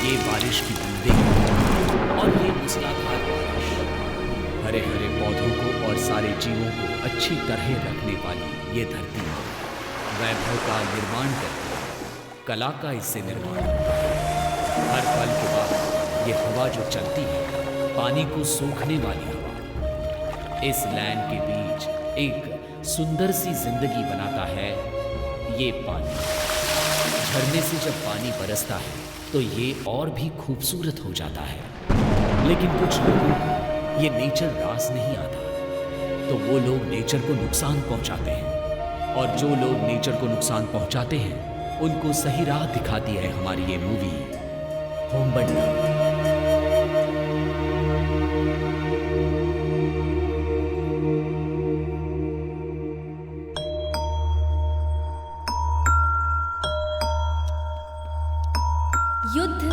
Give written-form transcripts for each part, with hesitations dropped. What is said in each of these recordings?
ये बारिश की बूंदें और ये मूसलाधार बारिश हरे हरे पौधों को और सारे जीवों को अच्छी तरह रखने वाली ये धरती वैभव का निर्माण करती है, कला का इससे निर्माण होता है। हर पल के बाद ये हवा जो चलती है, पानी को सोखने वाली हवा, इस लैंड के बीच एक सुंदर सी जिंदगी बनाता है ये पानी। झरने से जब पानी बरसता है तो ये और भी खूबसूरत हो जाता है। लेकिन कुछ लोगों को ये नेचर रास नहीं आता, तो वो लोग नेचर को नुकसान पहुंचाते हैं, और जो लोग नेचर को नुकसान पहुंचाते हैं उनको सही राह दिखाती है हमारी ये मूवी होम्बंडी। युद्ध,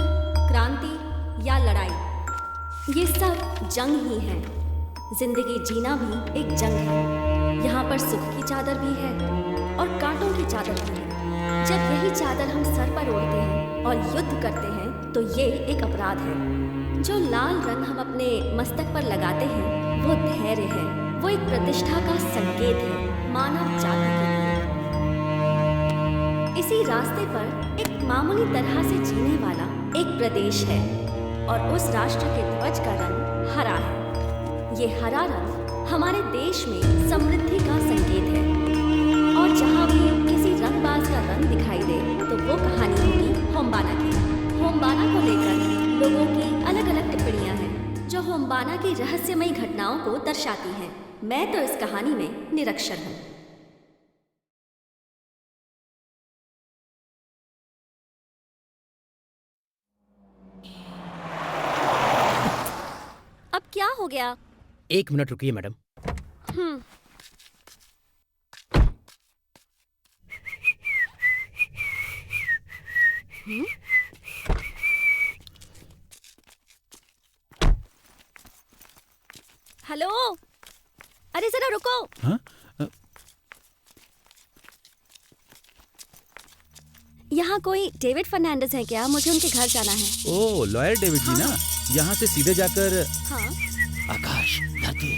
क्रांति या लड़ाई, ये सब जंग ही है। जिंदगी जीना भी एक जंग है। यहाँ पर सुख की चादर भी है और कांटों की चादर भी है। जब यही चादर हम सर पर ओढ़ते हैं और युद्ध करते हैं तो ये एक अपराध है। जो लाल रंग हम अपने मस्तक पर लगाते हैं वो धैर्य है, वो एक प्रतिष्ठा का संकेत है मानव जाति के लिए। इसी रास्ते पर एक मामूली तरह से जीने वाला एक प्रदेश है और उस राष्ट्र के ध्वज का रंग हरा है। ये हरा रंग हमारे देश में समृद्धि का संकेत है, और जहाँ भी किसी रंगबाज का रंग दिखाई दे तो वो कहानी होगी होम्बाना की। होम्बाना को लेकर लोगों की अलग अलग टिप्पणियां हैं जो होम्बाना की रहस्यमयी घटनाओं को दर्शाती हैं। मैं तो इस कहानी में निरक्षर हूँ। अब क्या हो गया? 1 मिनट रुकिए मैडम। हेलो, अरे जरा रुको। हाँ? यहाँ कोई डेविड फर्नांडिस है क्या? मुझे उनके घर जाना है। ओ, लॉयर डेविड जी ना? यहाँ से सीधे जाकर हाँ, आकाश धरती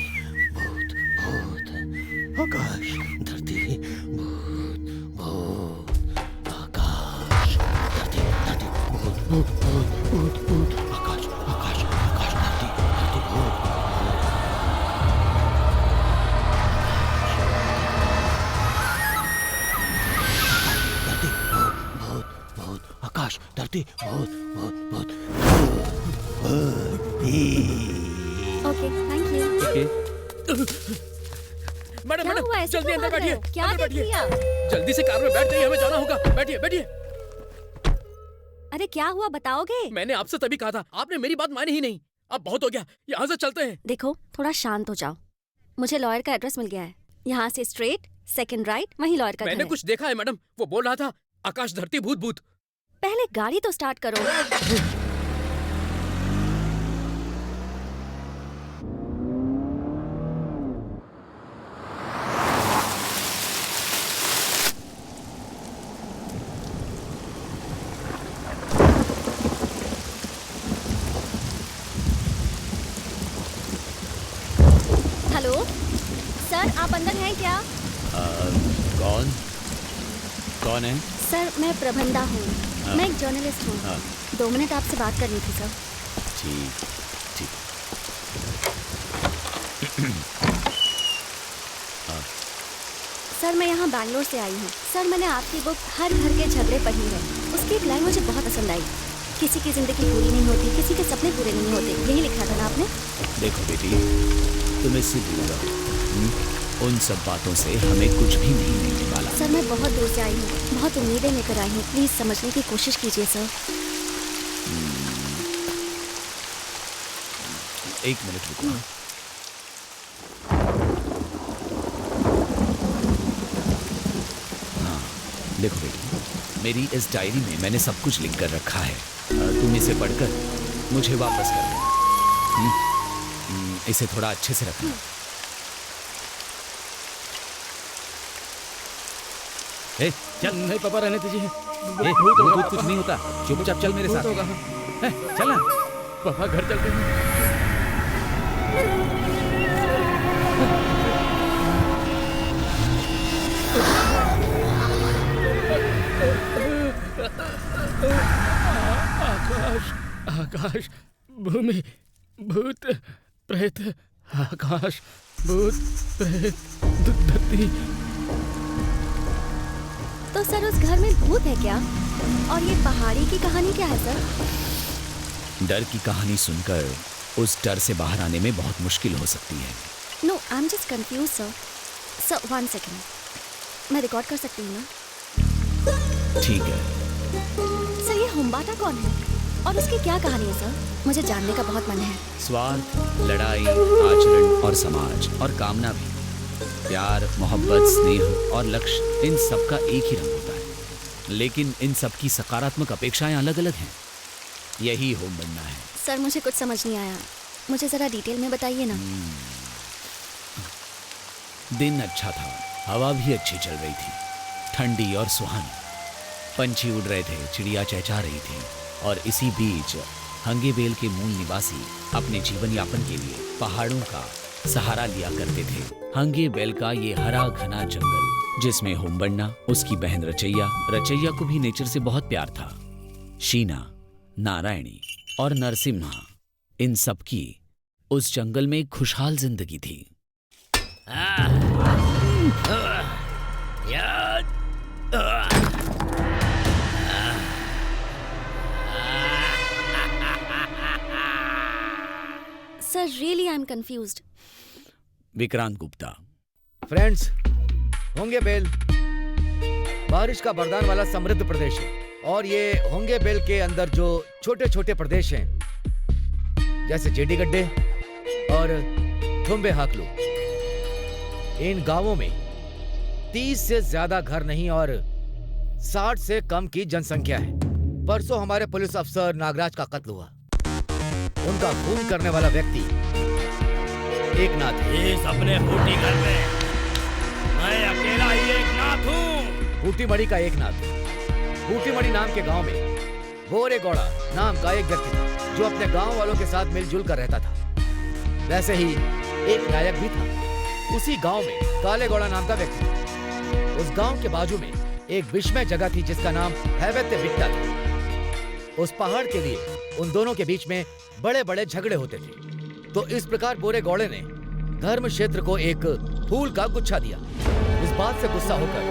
भूत भूत, आकाश धरती भूत भूत, आकाश धरती धरती भूत भूत भूत भूत भूत, आकाश आकाश आकाश धरती धरती भूत धरती भूत भूत भूत, आकाश धरती भूत भूत भूत। Okay, thank you. मैडम क्या मैडम हुआ? ऐसे जल्दी क्यों अंदर भाग रहे बैठिए, हो? क्या अंदर देख बैठिए। लिया? जल्दी से कार में बैठ जाइए, हमें जाना होगा। बैठिए बैठिए। अरे क्या हुआ, बताओगे? मैंने आपसे तभी कहा था, आपने मेरी बात मानी ही नहीं। अब बहुत हो गया, यहाँ से चलते हैं। देखो, थोड़ा शांत हो जाओ। मुझे लॉयर का एड्रेस मिल गया है। यहाँ से स्ट्रेट, सेकंड राइट, वहीं लॉयर का घर मैंने है। कुछ देखा है मैडम, वो बोल रहा था आकाश धरती भूत भूत। पहले गाड़ी तो स्टार्ट करो। हेलो सर, आप अंदर हैं क्या? कौन कौन है? सर, मैं प्रबंधा हूँ। हाँ। मैं एक जर्नलिस्ट हूँ। हाँ। 2 मिनट आपसे बात करनी थी सर। ठीक ठीक। सर, मैं यहाँ बैंगलोर से आई हूँ। सर, मैंने आपकी बुक हर घर के झगड़े पढ़ी है। उसकी एक लाइन मुझे बहुत पसंद आई। किसी की जिंदगी पूरी नहीं होती, किसी के सपने पूरे नहीं होते। यही लिखा था ना आपने? देखो बेटी, तुम इससे दूर रहो। उन सब बातों से हमें कुछ भी नहीं मिलने वाला। सर, मैं बहुत दूर से आई हूँ, बहुत उम्मीदें लेकर आई हूँ। प्लीज समझने की कोशिश कीजिए सर। 1 मिनट रुको। हाँ, देखो बेटी, मेरी इस डायरी में मैंने सब कुछ लिख कर रखा है। तुम इसे पढ़कर मुझे वापस कर दो। इसे थोड़ा अच्छे से रखना। ए, चल। नहीं पापा, रहने दीजिए। ए, भूत कुछ नहीं होता, चुपचाप चल मेरे भूत साथ। होगा। ए, चल ना। पापा घर चलते हैं। आकाश, आकाश, भूमि, भूत, प्रेत, आकाश, भूत, प्रेत, धरती। तो सर उस घर में भूत है क्या? और ये पहाड़ी की कहानी क्या है सर? डर की कहानी सुनकर उस डर से बाहर आने में बहुत मुश्किल हो सकती है। No, I am just confuse sir. Sir 1 second, मैं रिकॉर्ड कर सकती हूँ ना? ठीक है। सर ये हुम्बाटा कौन है और उसकी क्या कहानी है सर? मुझे जानने का बहुत मन है। स्वार्थ, लड़ाई, आचरण और समाज और कामना भी, प्यार, मोहब्बत, स्नेह और लक्ष्य, इन सब का एक ही रंग होता है, लेकिन इन सब की सकारात्मक अपेक्षाएं अलग अलग हैं। यही होम बनना है। सर मुझे कुछ समझ नहीं आया, मुझे जरा डिटेल में बताइए ना। दिन अच्छा था, हवा भी अच्छी चल रही थी, ठंडी और सुहानी। पंछी उड़ रहे थे, चिड़िया चहचहा रही थी, और इसी बीच हंगेबेल के मूल निवासी अपने जीवन यापन के लिए पहाड़ों का सहारा लिया करते थे। हंगेबेल का ये हरा घना जंगल, जिसमें होम्बन्ना, उसकी बहन रचैया को भी नेचर से बहुत प्यार था। शीना, नारायणी और नरसिम्हा, इन सब की उस जंगल में एक खुशहाल जिंदगी थी। Sir really I am confused. Vikrant Gupta. Friends, होंगेबेल बारिश का वरदान वाला समृद्ध प्रदेश है, और ये होंगेबेल के अंदर जो छोटे छोटे प्रदेश हैं, जैसे जेडी गड्ढे और थुम्बे हाकलू, इन गांवों में 30 से ज्यादा घर नहीं और 60 से कम की जनसंख्या है। परसों हमारे पुलिस अफसर नागराज का कत्ल हुआ। उनका खून करने वाला व्यक्ति एक नाथ है। इस अपने फूटी घर में मैं अकेला ही एक नाथ हूँ। फूटीमढ़ी का एक नाथ। फूटीमढ़ी नाम के गांव में बोरेगौड़ा नाम का एक व्यक्ति था, जो अपने गांव वालों के साथ मिलजुल कर रहता था। वैसे ही एक नायक भी था। उसी गांव में कालेगौड़ा नाम का व्यक्ति था। उस गांव के बाजू में एक विस्मय जगह थी जिसका नाम हैवेत्ते बिट्टा था। उस पहाड़ के लिए उन दोनों के बीच में बड़े बड़े झगड़े होते थे। तो इस प्रकार बोरेगौड़े ने धर्म क्षेत्र को एक फूल का गुच्छा दिया। इस बात से गुस्सा होकर,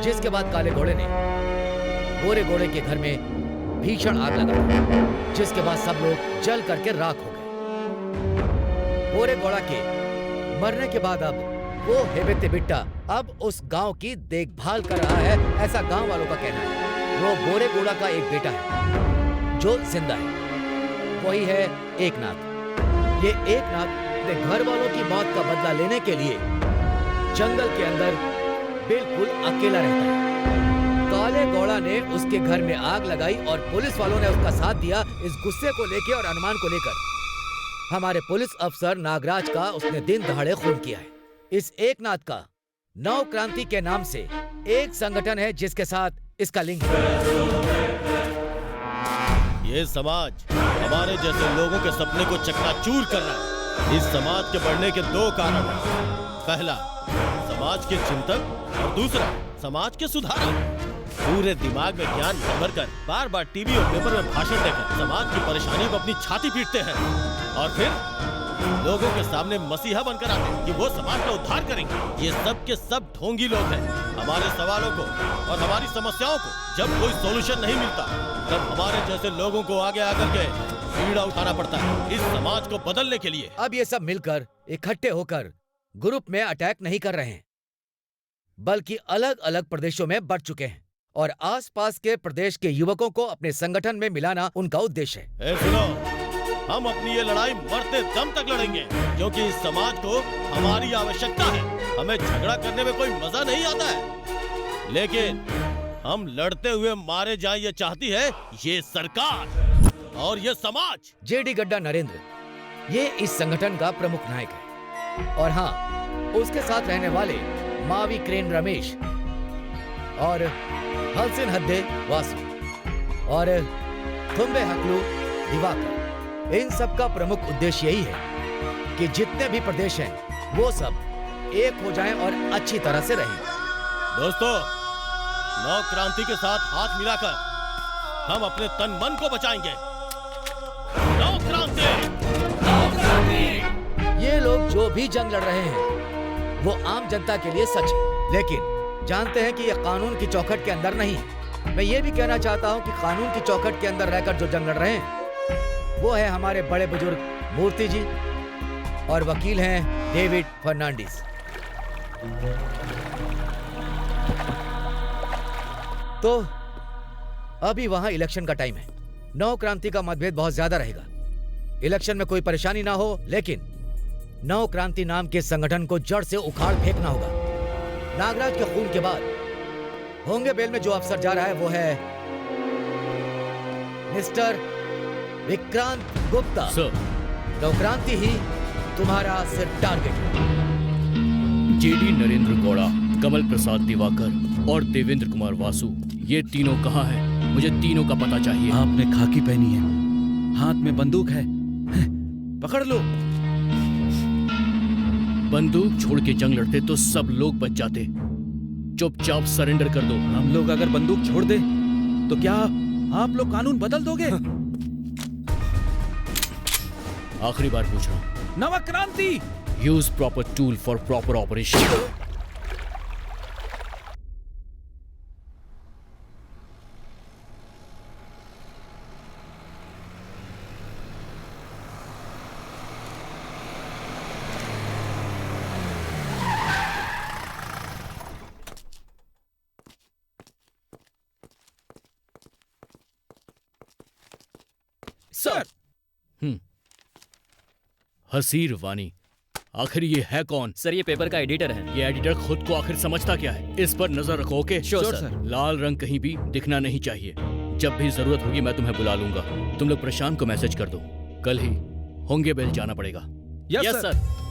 जिसके बाद काले घोड़े ने बोरेगौड़े के घर में भीषण आग लगा, जिसके बाद सब लोग जल करके राख हो गए। बोरेगौड़ा के मरने के बाद अब वो हैवेत्ते बिट्टा अब उस गांव की देखभाल कर रहा है, ऐसा गांव वालों का कहना है। वो बोरेगौड़ा का एक बेटा है जो जिंदा है, वही है एकनाथ। ये एकनाथ अपने घर वालों की मौत का बदला लेने के लिए जंगल के अंदर बिल्कुल अकेला रहता है। काले गौड़ा ने उसके घर में आग लगाई और पुलिस वालों ने उसका साथ दिया। इस गुस्से को लेके और अनुमान को लेकर हमारे पुलिस अफसर नागराज का उसने दिन दहाड़े खून किया है। इस एकनाथ का नव क्रांति के नाम से एक संगठन है जिसके साथ इसका लिंक है। ये समाज हमारे जैसे लोगों के सपने को चकनाचूर कर रहा है। इस समाज के बढ़ने के दो कारण हैं। पहला, समाज के चिंतक, और दूसरा, समाज के सुधारक। पूरे दिमाग में ज्ञान भर कर बार बार टीवी और पेपर में भाषण देकर समाज की परेशानी को अपनी छाती पीटते हैं, और फिर लोगों के सामने मसीहा बनकर आते हैं कि वो समाज का उद्धार करेंगे। ये सब के सब ढोंगी लोग हैं। हमारे सवालों को और हमारी समस्याओं को जब कोई सॉल्यूशन नहीं मिलता, तब हमारे जैसे लोगों को आगे आकर के पीड़ा उठाना पड़ता है इस समाज को बदलने के लिए। अब ये सब मिलकर इकट्ठे होकर ग्रुप में अटैक नहीं कर रहे हैं, बल्कि अलग अलग प्रदेशों में बढ़ चुके हैं, और आसपास के प्रदेश के युवकों को अपने संगठन में मिलाना उनका उद्देश्य है। सुनो, हम अपनी ये लड़ाई मरते दम तक लड़ेंगे, क्योंकि इस समाज को हमारी आवश्यकता है। हमें झगड़ा करने में कोई मजा नहीं आता है, लेकिन हम लड़ते हुए मारे जाएं ये चाहती है ये सरकार और ये समाज। जेडी गड्ढा नरेंद्र ये इस संगठन का प्रमुख नायक है, और हाँ, उसके साथ रहने वाले मावी क्रेन रमेश और हलसिन हद्दे वासु और थुम्बे हकलू दिवाकर। इन सब का प्रमुख उद्देश्य यही है कि जितने भी प्रदेश हैं वो सब एक हो जाएं और अच्छी तरह से रहें। दोस्तों, नव क्रांति के साथ हाथ मिलाकर हम अपने तन मन को बचाएंगे। नव क्रांति! ये लोग जो भी जंग लड़ रहे हैं वो आम जनता के लिए सच है, लेकिन जानते हैं कि ये कानून की चौखट के अंदर नहीं है। मैं ये भी कहना चाहता हूँ कि कानून की चौखट के अंदर रहकर जो जंग लड़ रहे हैं वो है हमारे बड़े बुजुर्ग मूर्ति जी और वकील हैं डेविड फर्नांडिस। तो अभी वहां इलेक्शन का टाइम है। नव क्रांति का मतभेद बहुत ज्यादा रहेगा। इलेक्शन में कोई परेशानी ना हो, लेकिन नव क्रांति नाम के संगठन को जड़ से उखाड़ फेंकना होगा। नागराज के खून के बाद होंगे बेल में जो अफसर जा रहा है वो है मिस्टर विक्रांत गुप्ता। सर, नव क्रांति ही तुम्हारा सिर्फ टारगेट है। जेडी नरेंद्र गौड़ा, कमल प्रसाद दिवाकर और देवेंद्र कुमार वासु, ये तीनों कहाँ हैं? मुझे तीनों का पता चाहिए। आपने खाकी पहनी है, हाथ में बंदूक है, पकड़ लो। बंदूक छोड़ के जंग लड़ते तो सब लोग बच जाते। चुपचाप सरेंडर कर दो। हम लोग अगर बंदूक छोड़ दे तो क्या आप लोग कानून बदल दोगे? आखिरी बार पूछ रहा हूँ। नव क्रांति! Use proper tool for proper operation. Sir! हसीर वानी, आखिर ये है कौन? सर, ये पेपर का एडिटर है। ये एडिटर खुद को आखिर समझता क्या है? इस पर नजर रखो। ओके? Sure sir. लाल रंग कहीं भी दिखना नहीं चाहिए। जब भी जरूरत होगी मैं तुम्हें बुला लूंगा। तुम लोग प्रशांत को मैसेज कर दो, कल ही होंगे बेल जाना पड़ेगा। Yes sir.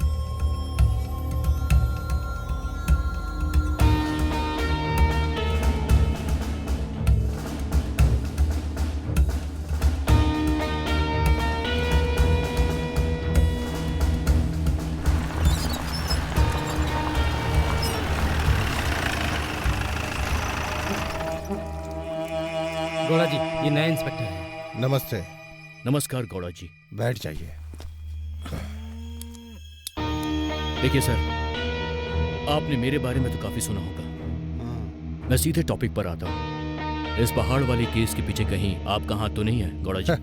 गौड़ा जी, ये नया इंस्पेक्टर है। नमस्ते। नमस्कार गौड़ा जी। बैठ जाइए। देखिए सर, आपने मेरे बारे में तो काफी सुना होगा। मैं सीधे टॉपिक पर आता हूँ। इस पहाड़ वाले केस के पीछे कहीं आपका हाथ तो नहीं है गौड़ा जी?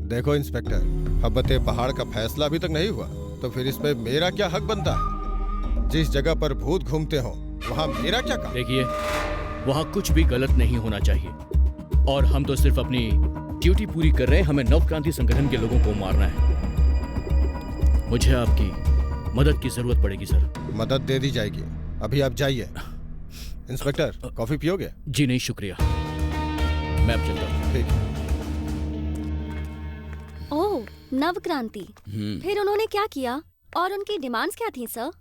देखो इंस्पेक्टर, हब्बते पहाड़ का फैसला अभी तक नहीं हुआ, तो फिर इस पे मेरा क्या हक बनता है? जिस जगह पर भूत घूमते हो वहाँ मेरा क्या काम? देखिए, वहाँ कुछ भी गलत नहीं होना चाहिए और हम तो सिर्फ अपनी ड्यूटी पूरी कर रहे हैं। हमें नव क्रांति संगठन के लोगों को मारना है। मुझे आपकी मदद की जरूरत पड़ेगी सर। मदद दे दी जाएगी। अभी आप जाइए। इंस्पेक्टर, कॉफी पियोगे? जी नहीं शुक्रिया, मैं अब चलता हूँ। ठीक है। ओह, नव क्रांति। फिर उन्होंने क्या किया और उनकी डिमांड्स क्या थी सर?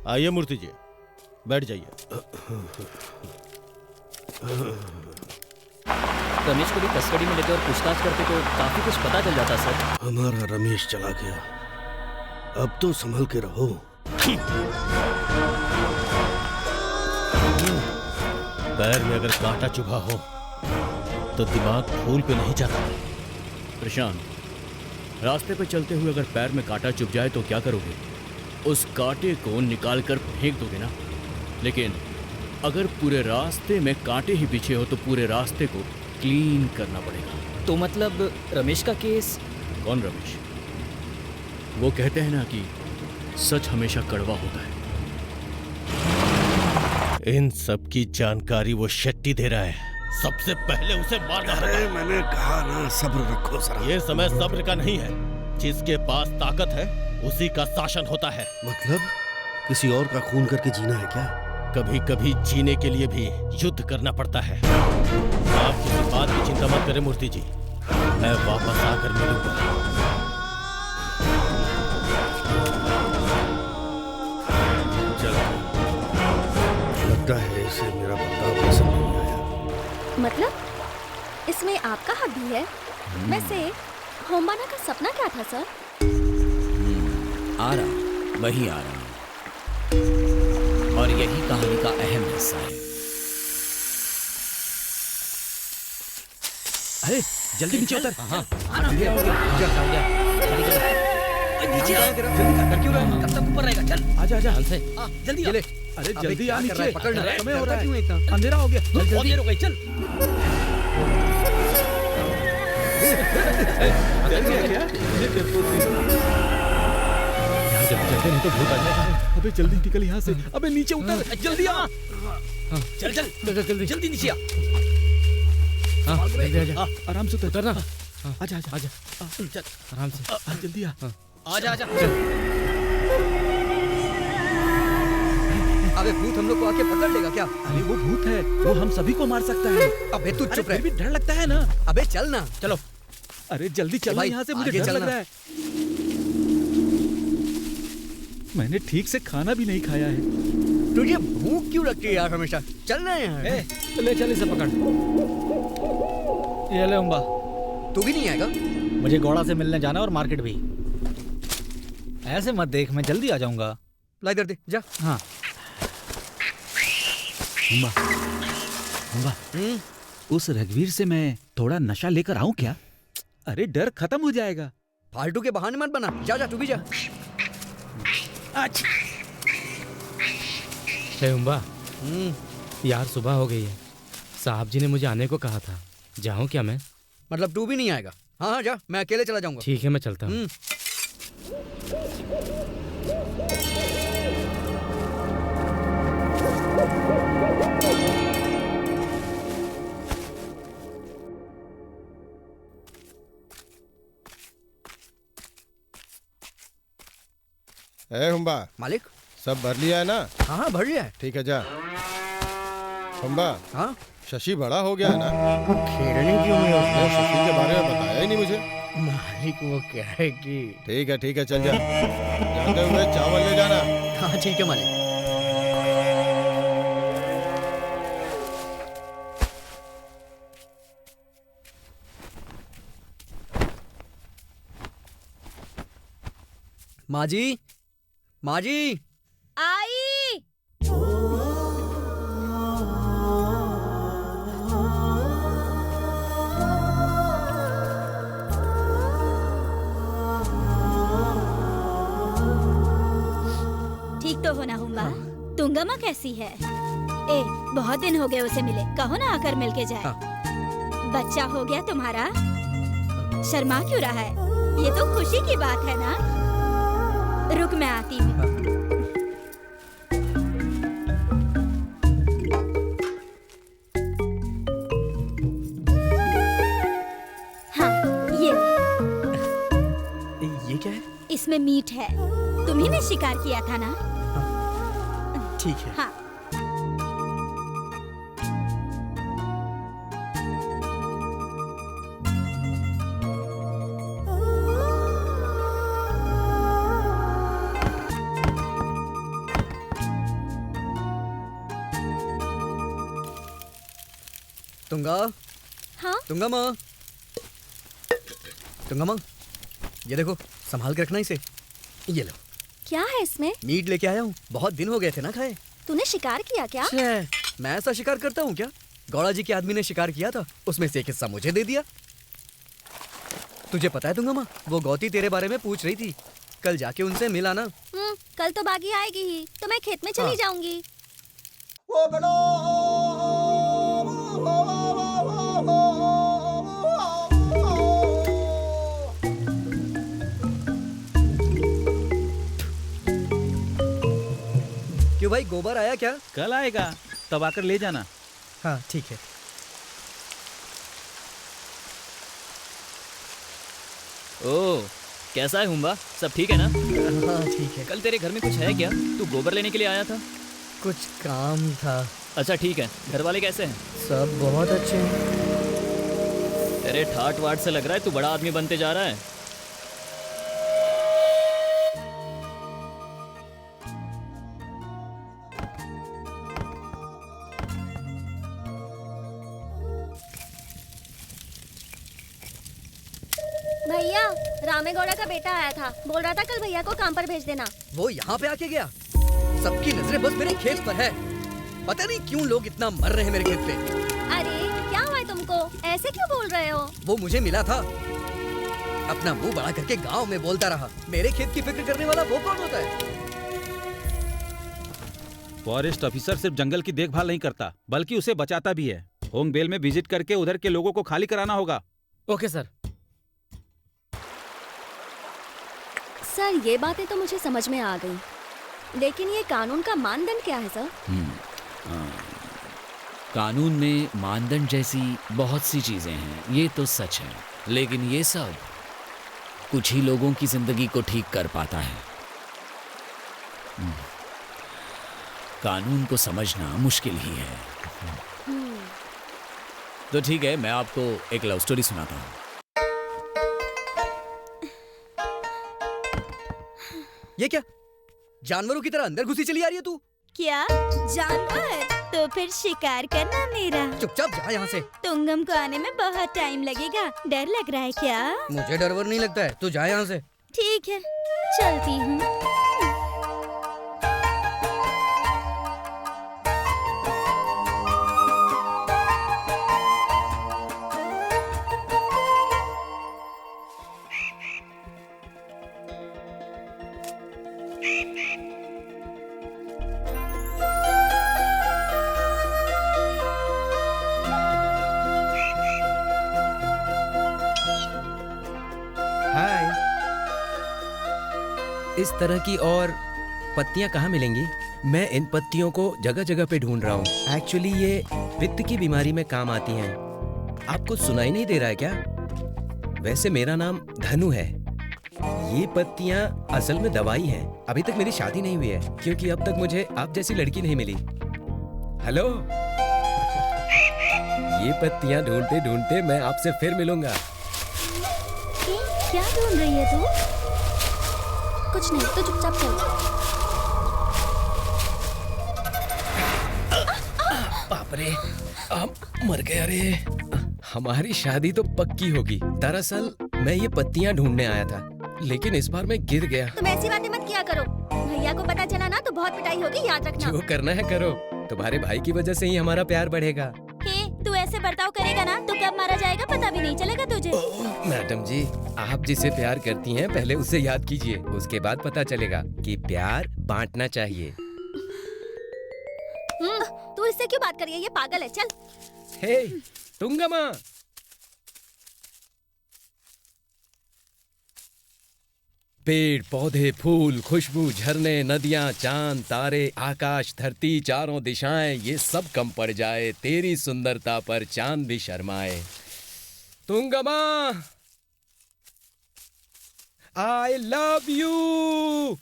आइए मूर्ति जी, बैठ जाइए। रमेश को भी कस्टडी में लेते और पूछताछ करते तो काफी कुछ पता चल जाता सर। हमारा रमेश चला गया, अब तो संभल के रहो। पैर में अगर कांटा चुभा हो तो दिमाग फूल पे नहीं जाता। प्रशांत, रास्ते पे चलते हुए अगर पैर में कांटा चुभ जाए तो क्या करोगे? उस कांटे को निकाल कर फेंक दोगे ना? लेकिन अगर पूरे रास्ते में कांटे ही पीछे हो तो पूरे रास्ते को क्लीन करना पड़ेगा। तो मतलब रमेश का केस? कौन रमेश? वो कहते हैं ना कि सच हमेशा कड़वा होता है। इन सब की जानकारी वो शेट्टी दे रहा है। सबसे पहले उसे मारना अरे मैंने कहा ना, सब्र रखो सर। ये समय सब्र का नहीं है। जिसके पास ताकत है उसी का शासन होता है। मतलब किसी और का खून करके जीना है क्या? कभी कभी जीने के लिए भी युद्ध करना पड़ता है। आप किसी बात की चिंता मत करें मूर्ति जी, मैं वापस आकर मिलूंगा। लगता है इसे मेरा बर्ताव पसंद नहीं आया। मतलब इसमें आपका हक भी है। वैसे होम्बाना का सपना क्या था सर? आ रहा, वही आ रहा, और यही कहानी का अहम हिस्सा है। अरे जल्दी नीचे उतर। हाँ नीचे कर क्यों रहा है? कब तक ऊपर रहेगा? चल आजा आजा से जल्दी ले। अरे अबे जल्दी क्या आ कर रहा है? नीचे, पकड़ रहा है। समय हो डरता रहा क्यों है है, इतना? अंधेरा हो गया। बहुत देर हो गई, चल। यहाँ जल्दी चलते नहीं तो भूत आ जाएगा। अबे जल्दी निकल यहाँ से। अबे नीचे उतर, जल्दी आ। चल चल जल्दी जल्दी नीचे आ। जल्दी आजा, आराम से उतर ना। आजा आजा आजा, चल आराम से जल्दी आ। आजा आजा। अबे भूत हम लोग को आके पकड़ लेगा क्या? अरे वो भूत है, वो हम सभी को मार सकता है। अबे तू अरे चुप रह। फिर भी डर लगता है ना। अबे चल ना। चलो अरे जल्दी चलो भाई, यहाँ से, मुझे आगे डर लग चलना। रहा है। मैंने ठीक से खाना भी नहीं खाया है। तुझे भूख क्यों लगती है यार हमेशा? चल ना यार। ले चल इसे पकड़। ये ले उम्बा, तू भी नहीं आएगा? मुझे घोड़ा से मिलने जाना और मार्केट भी। ऐसे मत देख, मैं जल्दी आ जाऊंगा। ला इधर दे, जा। हाँ उम्बा, उम्बा, उस रघुवीर से मैं थोड़ा नशा लेकर आऊं क्या? अरे डर खत्म हो जाएगा। फालतू के बहाने मत बना। जा जा, तू भी जा। हे उम्बा, यार सुबह हो गई है। साहब जी ने मुझे आने को कहा था। जाऊं क्या मैं? मतलब तू भी नहीं आएगा? हाँ हाँ जा, मैं अकेले चला जाऊंगा। ठीक है, मैं चलता हूँ। ए हुम्बा, मालिक। सब भर लिया है ना? हाँ हाँ भर लिया है। ठीक है जा। हुम्बा, हाँ शशि बड़ा हो गया है ना? खेलने क्यों नहीं होता? उसने शशि के बारे में बताया ही नहीं मुझे। मालिक वो क्या है कि ठीक है चल जा। जाते हुए चावल ले जाना। हाँ ठीक है मालिक। माँ जी, माँ जी। आई। ठीक तो हो ना हुम्बा? तुंगमा कैसी है? ए, बहुत दिन हो गए उसे मिले, कहो ना आकर मिल के जाए। बच्चा हो गया तुम्हारा? शर्मा क्यों रहा है? ये तो खुशी की बात है ना? रुक मैं आती हूँ। हाँ ये क्या है? इसमें मीट है। तुम्ही ने शिकार किया था ना? ठीक है। हाँ। तुंगा। हाँ? तुंगा माँ। तुंगा माँ, ये देखो, संभाल के रखना इसे। ये लो। क्या है इसमें? मीट लेके आया हूँ, बहुत दिन हो गए थे ना खाए। तूने शिकार किया क्या? मैं ऐसा शिकार करता हूँ क्या? गौड़ा जी के आदमी ने शिकार किया था, उसमें से एक हिस्सा मुझे दे दिया। तुझे पता है तुंगा माँ, वो गौती तेरे बारे में पूछ रही थी। कल जाके उनसे मिल आना। कल तो बागी आएगी ही, तो मैं खेत में चली जाऊंगी। क्यों भाई, गोबर आया क्या? कल आएगा, तब आकर ले जाना। हाँ ठीक है। ओ, कैसा है हुम्बा? सब ठीक है ना? हाँ ठीक है। कल तेरे घर में कुछ है क्या? तू गोबर लेने के लिए आया था? कुछ काम था। अच्छा ठीक है। घर वाले कैसे हैं? सब बहुत अच्छे हैं। तेरे ठाट वाट से लग रहा है तू बड़ा आदमी बनते जा रहा है। भैया, रामेगौड़ा का बेटा आया था, बोल रहा था कल भैया को काम पर भेज देना। वो यहाँ पे आके गया? सबकी नजरें बस मेरे खेत पर है। पता नहीं क्यों लोग इतना मर रहे हैं मेरे खेत पे। अरे क्या हुआ है तुमको? ऐसे क्यों बोल रहे हो? वो मुझे मिला था, अपना मुंह बड़ा करके गांव में बोलता रहा। मेरे खेत की फिक्र करने वाला वो कौन होता है? फॉरेस्ट ऑफिसर सिर्फ जंगल की देखभाल नहीं करता, बल्कि उसे बचाता भी है। होंग बेल में विजिट करके उधर के लोगों को खाली कराना होगा। Okay sir. सर, ये बातें तो मुझे समझ में आ गई, लेकिन ये कानून का मानदंड क्या है सर? कानून में मानदंड जैसी बहुत सी चीजें हैं, ये तो सच है, लेकिन ये सब कुछ ही लोगों की जिंदगी को ठीक कर पाता है। कानून को समझना मुश्किल ही है। तो ठीक है, मैं आपको एक लव स्टोरी सुनाता हूँ। ये क्या? जानवरों की तरह अंदर घुसी चली आ रही है तू? क्या जानवर? तो फिर शिकार करना मेरा। चुपचाप जा यहाँ से। तुंगम को आने में बहुत टाइम लगेगा। डर लग रहा है क्या? मुझे डर वर नहीं लगता है, तू जा यहाँ से। ठीक है, चलती हूँ। इस तरह की और पत्तियां कहाँ मिलेंगी? मैं इन पत्तियों को जगह जगह पे ढूंढ रहा हूँ। एक्चुअली ये पित्त की बीमारी में काम आती हैं। आपको सुनाई नहीं दे रहा है क्या? वैसे मेरा नाम धनु है। ये पत्तियां असल में दवाई हैं। अभी तक मेरी शादी नहीं हुई है, क्योंकि अब तक मुझे आप जैसी लड़की नहीं मिली। हेलो, ये पत्तियां ढूंढते ढूंढते मैं आपसे फिर मिलूंगा। क्या ढूंढ रही है तू? कुछ नहीं, तो चुपचाप चल। बाप रे, अब मर गया रे। हमारी शादी तो पक्की होगी। दरअसल मैं ये पत्तियां ढूंढने आया था, लेकिन इस बार मैं गिर गया। तुम ऐसी बातें मत किया करो, भैया को पता चला ना तो बहुत पिटाई होगी, याद रखना। जो करना है करो, तुम्हारे भाई की वजह से ही हमारा प्यार बढ़ेगा। तू ऐसे बर्ताव करेगा ना तो कब मारा जाएगा पता भी नहीं चलेगा तुझे। मैडम जी, आप जिसे प्यार करती हैं पहले उसे याद कीजिए, उसके बाद पता चलेगा कि प्यार बांटना चाहिए। तू इससे क्यों बात कर रही है? ये पागल है। चल। हे तुंगमा, पेड़ पौधे फूल खुशबू झरने नदियां चांद तारे आकाश धरती चारों दिशाएं, ये सब कम पड़ जाए तेरी सुंदरता पर चांद भी शर्माए। तुंगमा, आई लव यू।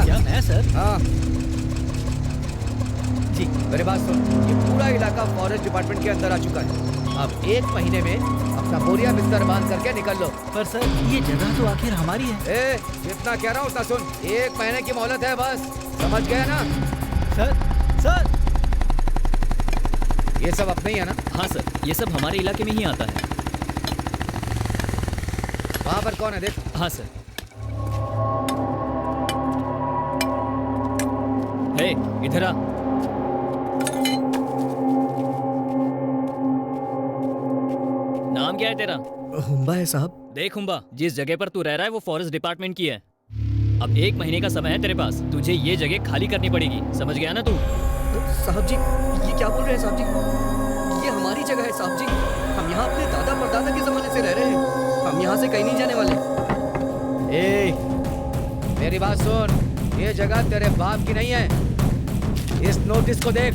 क्या मैं सर? हाँ जी, मेरे बात सुन। ये पूरा इलाका फॉरेस्ट डिपार्टमेंट के अंदर आ चुका है। अब 1 महीने में अपना बोरिया बिस्तर बांध करके निकल लो। पर सर, ये जगह तो आखिर हमारी है। जितना कह रहा हूँ उतना सुन। 1 महीने की मोहलत है बस, समझ गया ना? सर ये सब अपने ही है ना? हाँ सर, ये सब हमारे इलाके में ही आता है। वहाँ पर कौन है देख? हाँ सर। हे, इधर आ। नाम क्या है तेरा? हुम्बा है साहब। देख हुम्बा, जिस जगह पर तू रह रहा है वो फॉरेस्ट डिपार्टमेंट की है। अब 1 महीने का समय है तेरे पास, तुझे ये जगह खाली करनी पड़ेगी, समझ गया ना तू? साहब जी, ये क्या बोल रहे हैं साहब जी? ये हमारी जगह है साहब जी। हम यहाँ अपने दादा परदादा के जमाने से रह रहे हैं। हम यहाँ से कहीं नहीं जाने वाले। ए, मेरी बात सुन, ये जगह तेरे बाप की नहीं है। इस नोटिस को देख,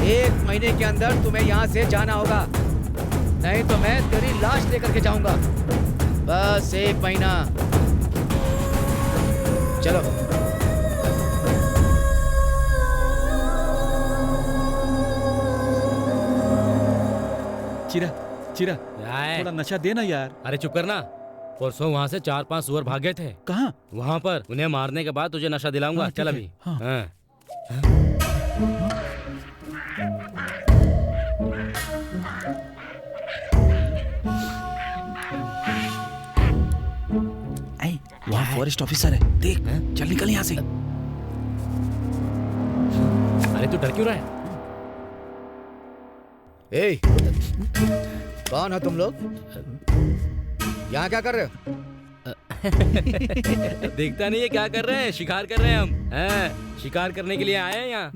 1 महीने के अंदर तुम्हें यहाँ से जाना होगा, नहीं तो मैं तेरी लाश लेकर के जाऊंगा। बस 1 महीना। चलो। चिरा चिरा थोड़ा नशा देना यार। अरे चुप करना। परसों वहाँ से 4-5 सुअर भागे थे। कहाँ? वहाँ पर। उन्हें मारने के बाद तुझे नशा दिलाऊंगा। हाँ, चल ठीक अभी। है। हाँ। हाँ। वहाँ फॉरेस्ट ऑफिसर है, देख। चल निकल यहाँ से। अरे तू डर क्यों रहा है? ए, कौन हो तुम लोग? यहाँ क्या कर रहे हो? देखता नहीं है क्या कर रहे हैं? शिकार कर रहे हैं हम। हैं? शिकार करने के लिए आए हैं यहाँ।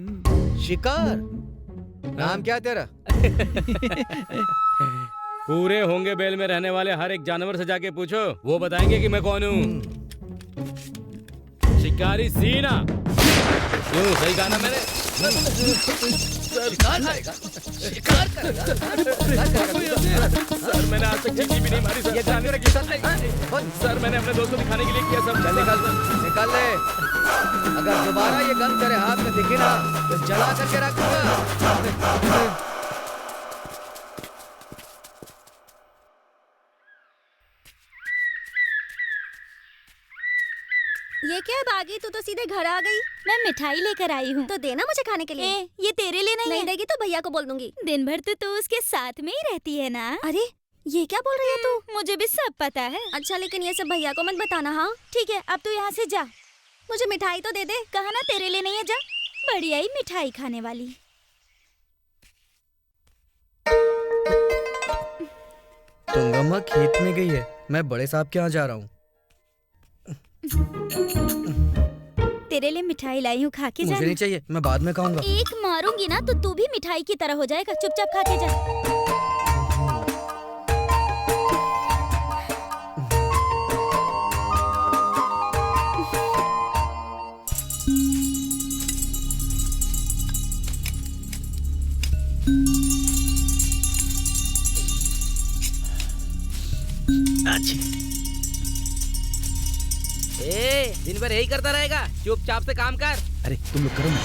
शिकार? नाम क्या है तेरा? पूरे होंगे बेल में रहने वाले हर एक जानवर से जाके पूछो, वो बताएंगे कि मैं कौन हूँ। शिकारी सीना। क्यों, सही कहा ना मैंने? शिकार करेगा? शिकार करेगा? सर मैंने आज तक चींटी भी नहीं मारी सर। ये जानवर की साथ नहीं। सर मैंने अपने दोस्त को दिखाने के लिए किया सर। चल निकाल ले। अगर दोबारा ये गन तेरे हाथ में दिखी ना तो जला करके रख दूंगा। ये क्या है बागी, तू तो सीधे घर आ गई। मैं मिठाई लेकर आई हूँ। तो देना मुझे खाने के लिए। ये तेरे लिए नहीं है। देगी तो भैया को बोल दूंगी। दिन भर तो तू उसके साथ में ही रहती है ना। अरे ये क्या बोल रही है तू? मुझे भी सब पता है। अच्छा लेकिन ये सब भैया को मत बताना। हाँ ठीक है, अब तू यहाँ से जा। मुझे मिठाई तो दे दे। कहा ना तेरे लिए नहीं है, जा। बढ़िया ही मिठाई खाने वाली। तुंगम्मा खेत में गई है, मैं बड़े साहब के यहाँ जा रहा हूँ। तेरे लिए मिठाई लाई हूँ, खा के जा। मुझे नहीं चाहिए, मैं बाद में खाऊंगा। एक मारूंगी ना तो तू भी मिठाई की तरह हो जाएगा। चुपचाप खा के जा। दिन भर यही करता रहेगा, चुपचाप से काम कर। अरे तुम लोग करो ना।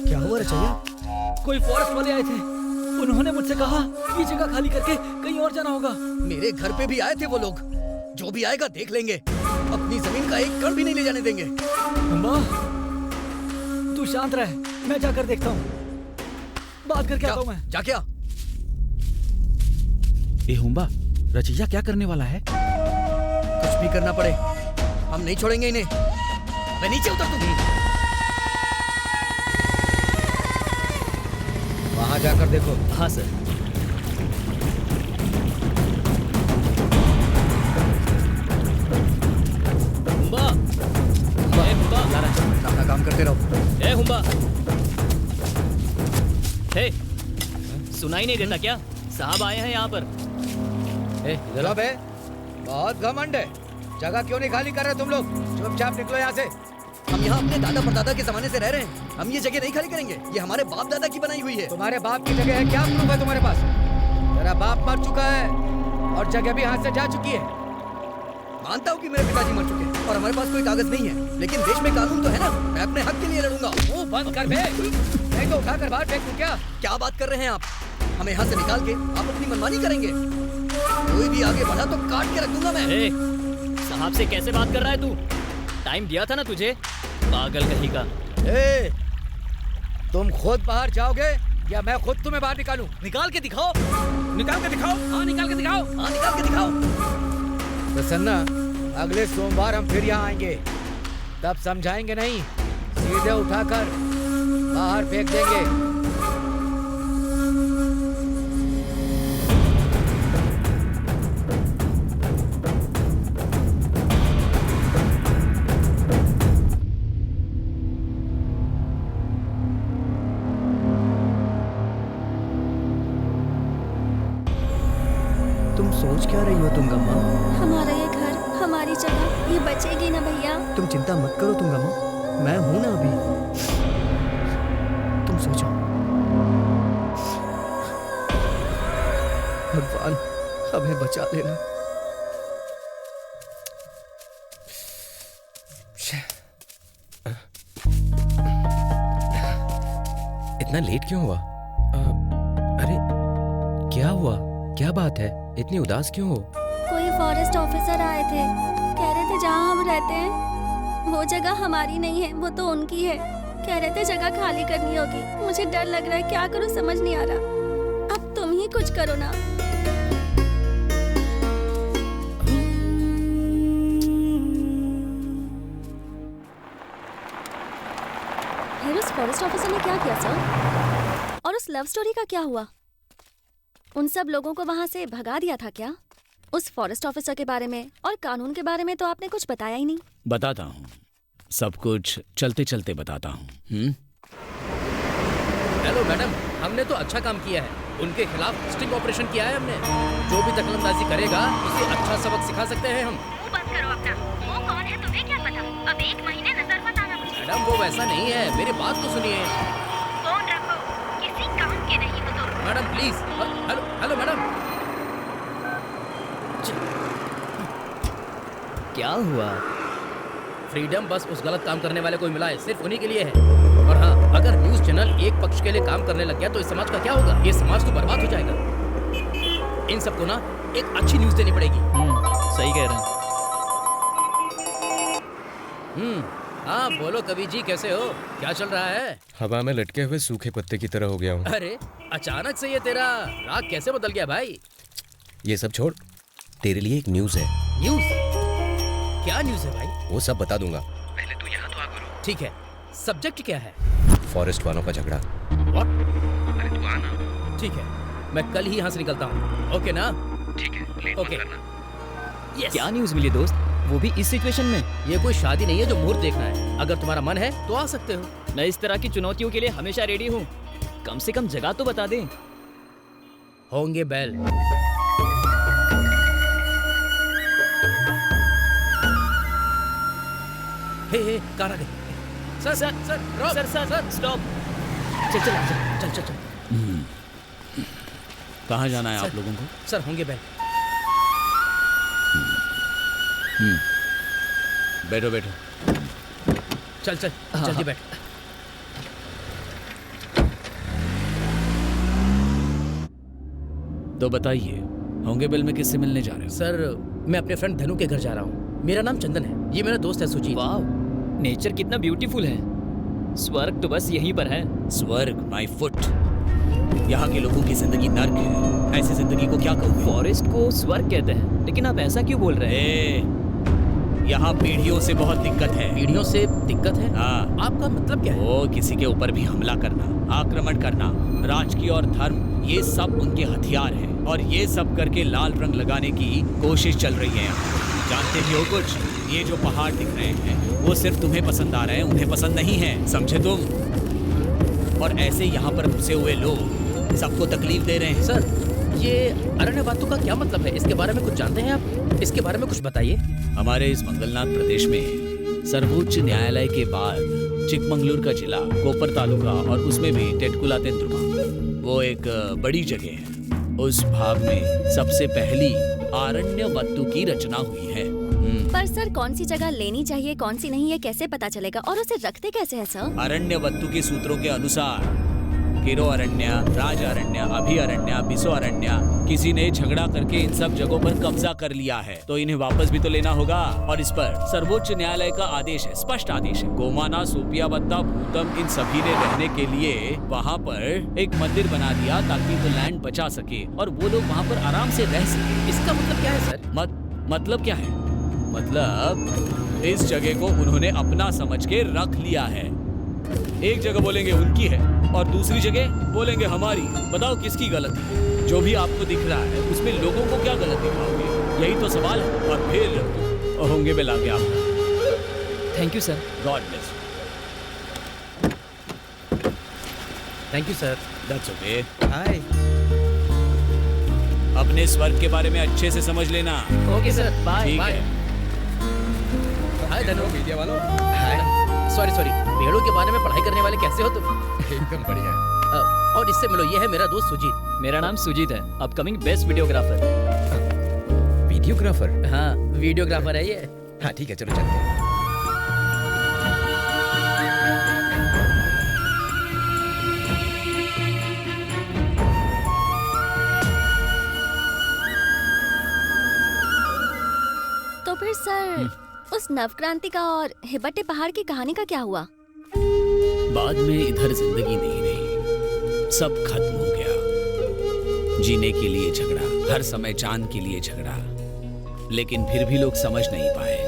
क्या हुआ रचैया? कोई फॉरेस्ट वाले आए थे, उन्होंने मुझसे कहा ये जगह खाली करके कहीं और जाना होगा। मेरे घर पे भी आए थे वो लोग। जो भी आएगा देख लेंगे, अपनी जमीन का एक कण भी नहीं ले जाने देंगे। तू शांत रह, मैं जाकर देखता हूँ, बात करके आता हूँ मैं। जा क्या? ए हुम्बा, रचैया क्या करने वाला है? कुछ भी करना पड़े, हम नहीं छोड़ेंगे इन्हें। मैं नीचे उतर तू। वहां जाकर देखो। हाँ सर। हुम्बा, ए हुम्बा, अपना काम करते रहो। ए हुम्बा, हे, सुनाई नहीं देता क्या? साहब आए हैं यहाँ पर। चलो बे, बहुत घमंड है। जगह क्यों नहीं खाली कर रहे तुम लोग? चुपचाप निकलो यहाँ से। हम यहाँ अपने दादा परदादा के जमाने से रह रहे हैं। हम ये जगह नहीं खाली करेंगे। ये हमारे बाप दादा की बनाई हुई है। तुम्हारे बाप की जगह है, क्या प्रूफ है तुम्हारे पास? तेरा बाप मर चुका है और जगह भी हाथ से जा चुकी है। मानता हूँ कि मेरे पिताजी मर चुके हैं और हमारे पास कोई कागज नहीं है, लेकिन देश में कानून तो है ना। मैं अपने हक के लिए लड़ूंगा। मुंह बंद कर बे, नहीं तो उठा कर बाहर फेंक दूं। क्या बात कर रहे हैं आप? हमें यहाँ से निकाल के आप अपनी मनमानी करेंगे। कोई भी आगे बढ़ा तो काट के रख दूंगा मैं। साहब से कैसे बात कर रहा है तू? टाइम दिया था ना तुझे, पागल कहीं का। तुम खुद बाहर जाओगे या मैं खुद तुम्हें बाहर निकालूं? निकाल के दिखाओ, निकाल के दिखाओ। हाँ निकाल के दिखाओ, हाँ निकाल के दिखाओ। प्रसन्ना, अगले सोमवार हम फिर यहाँ आएंगे, तब समझाएंगे नहीं, सीधे उठाकर बाहर फेंक देंगे। तुम सोच क्या रही हो तुंगम्मा? हमारा ये घर, हमारी जगह, ये बचेगी ना भैया? तुम चिंता मत करो तुंगम्मा, मैं हूं ना अभी। तुम सोचो। भगवान हमें बचा लेना। इतना लेट क्यों हुआ? अरे क्या हुआ? क्या बात है? इतनी उदास क्यों हो? कोई फॉरेस्ट ऑफिसर आए थे, कह रहे थे जहाँ हम रहते हैं वो जगह हमारी नहीं है, वो तो उनकी है। कह रहे थे जगह खाली करनी होगी। मुझे डर लग रहा है, क्या करूँ समझ नहीं आ रहा। अब तुम ही कुछ करो ना। फिर उस फॉरेस्ट ऑफिसर ने क्या किया सर? और उस लव स्टोरी का क्या हुआ? उन सब लोगों को वहाँ से भगा दिया था क्या? उस फॉरेस्ट ऑफिसर के बारे में और कानून के बारे में तो आपने कुछ बताया ही नहीं। बताता हूँ, सब कुछ चलते चलते बताता हूँ। हेलो मैडम, हमने तो अच्छा काम किया है। उनके खिलाफ स्टिंग ऑपरेशन किया है हमने। जो भी दखलंदाजी करेगा उसे अच्छा सबक सिखा सकते हैं हम। मुंह बंद करो अपना। वो कौन है तुम्हें क्या पता? अब 1 महीने नजर मत आना मुझे। मैडम वो वैसा नहीं है, मेरी बात तो सुनिए। फोन रखो, किसी काम के नहीं हो तुम। Madam please. Hello hello madam. क्या हुआ? फ्रीडम बस उस गलत काम करने वाले को मिला है, सिर्फ उन्हीं के लिए है। और हाँ, अगर न्यूज चैनल एक पक्ष के लिए काम करने लग गया तो इस समाज का क्या होगा? ये समाज तो बर्बाद हो जाएगा। इन सबको ना एक अच्छी न्यूज देनी पड़ेगी। सही कह रहे हैं। हाँ बोलो कवि जी, कैसे हो? क्या चल रहा है? हवा में लटके हुए सूखे पत्ते की तरह हो गया हूँ। अरे अचानक से ये तेरा राग कैसे बदल गया भाई? ये सब छोड़, तेरे लिए एक न्यूज है। न्यूज? क्या न्यूज है भाई? वो सब बता दूंगा। पहले तू यहाँ तो आ करो। ठीक है, सब्जेक्ट क्या है? फॉरेस्ट वालों का झगड़ा। What? अरे तू आना। ठीक है, मैं कल ही यहाँ से निकलता हूँ। ओके ना? ठीक है, लेट मत करना। Yes. क्या न्यूज मिली दोस्त, वो भी इस सिचुएशन में? ये कोई शादी नहीं है जो मुहूर्त देखना है। अगर तुम्हारा मन है तो आ सकते हो। मैं इस तरह की चुनौतियों के लिए हमेशा रेडी हूँ। कम से कम जगह तो बता दें। होंगे बैल। हे कार आ गई। सर सर सर रोक। Sir sir sir stop. चल चल चल चल चल। कहाँ जाना है आप लोगों को? सर होंगे बैल। बैठो बैठो। चल चल जल्दी बैठ। तो बताइए, होंगे बेल में किससे मिलने जा रहे हो? सर मैं अपने फ्रेंड धनु के घर जा रहा हूँ। मेरा नाम चंदन है, ये मेरा दोस्त है सुजीत। वाह, नेचर कितना ब्यूटीफुल है। स्वर्ग तो बस यहीं पर है। स्वर्ग माय फुट। यहाँ के लोगों की जिंदगी नर्क है। ऐसी जिंदगी को क्या कहोगे? फॉरेस्ट को स्वर्ग कहते हैं, लेकिन आप ऐसा क्यों बोल रहे हैं? यहाँ पीढ़ियों से बहुत दिक्कत है। पीढ़ियों से दिक्कत है? हाँ। आपका मतलब क्या है? वो किसी के ऊपर भी हमला करना, आक्रमण करना, राजकीय और धर्म, ये सब उनके हथियार हैं। और ये सब करके लाल रंग लगाने की कोशिश चल रही है यहाँ। जानते भी हो कुछ, ये जो पहाड़ दिख रहे हैं वो सिर्फ तुम्हें पसंद आ रहे हैं, उन्हें पसंद नहीं है, समझे तुम? और ऐसे यहाँ पर घुसे हुए लोग सबको तकलीफ दे रहे हैं। सर ये अरण्यवादियों का क्या मतलब है? इसके बारे में कुछ जानते हैं आप? इसके बारे में कुछ बताइए। हमारे इस मंगलनाथ प्रदेश में सर्वोच्च न्यायालय के बाद चिकमंगलूर का जिला, कोपर तालुका और उसमें भी टेटकुला तेंद्रुमा, वो एक बड़ी जगह है। उस भाग में सबसे पहली आरण्यवत्तु की रचना हुई है। पर सर कौन सी जगह लेनी चाहिए, कौन सी नहीं, ये कैसे पता चलेगा? और उसे रखते कैसे हैं सर? अरण्यवत्तु के सूत्रों के अनुसार किरो अरण्य, राज अरण्य, अभी अरण्य, बिसो अरण्य, किसी ने झगड़ा करके इन सब जगहों पर कब्जा कर लिया है, तो इन्हें वापस भी तो लेना होगा। और इस पर सर्वोच्च न्यायालय का आदेश है, स्पष्ट आदेश है। गोमाना, सोपियावत्ता, भूतम, इन सभी ने रहने के लिए वहाँ पर एक मंदिर बना दिया ताकि वो लैंड बचा सके और वो लोग वहाँ पर आराम से रह सके। इसका मतलब क्या है सर? मतलब क्या है? मतलब इस जगह को उन्होंने अपना समझ के रख लिया है। एक जगह बोलेंगे उनकी है और दूसरी जगह बोलेंगे हमारी। बताओ किसकी गलती? जो भी आपको दिख रहा है उसमें लोगों को क्या गलत दिखाओगे? यही तो सवाल है। और फिर होंगे में लाके आपका। Thank you sir. God bless. Thank you sir. That's okay. Hi. अपने स्वर्ग के बारे में अच्छे से समझ लेना। ओके सर, बाय ठीक बाय। है। हाय धनु, मीडिया वालों। हाय। सॉरी भेड़ों के बारे में पढ़ाई करने वाले कैसे हो तुम? एकदम बढ़िया। और इससे मिलो, ये है मेरा दोस्त सुजीत। मेरा नाम सुजीत है, अपकमिंग बेस्ट वीडियोग्राफर। वीडियोग्राफर? हाँ, वीडियोग्राफर है ये। हाँ ठीक है, चलो चलते हैं। तो फिर सर उस नवक्रांति का और हिब्बते पहाड़ की कहानी का क्या हुआ? बाद में इधर जिंदगी नहीं रही, सब खत्म हो गया। जीने के लिए झगड़ा, हर समय जान के लिए झगड़ा, लेकिन फिर भी लोग समझ नहीं पाए।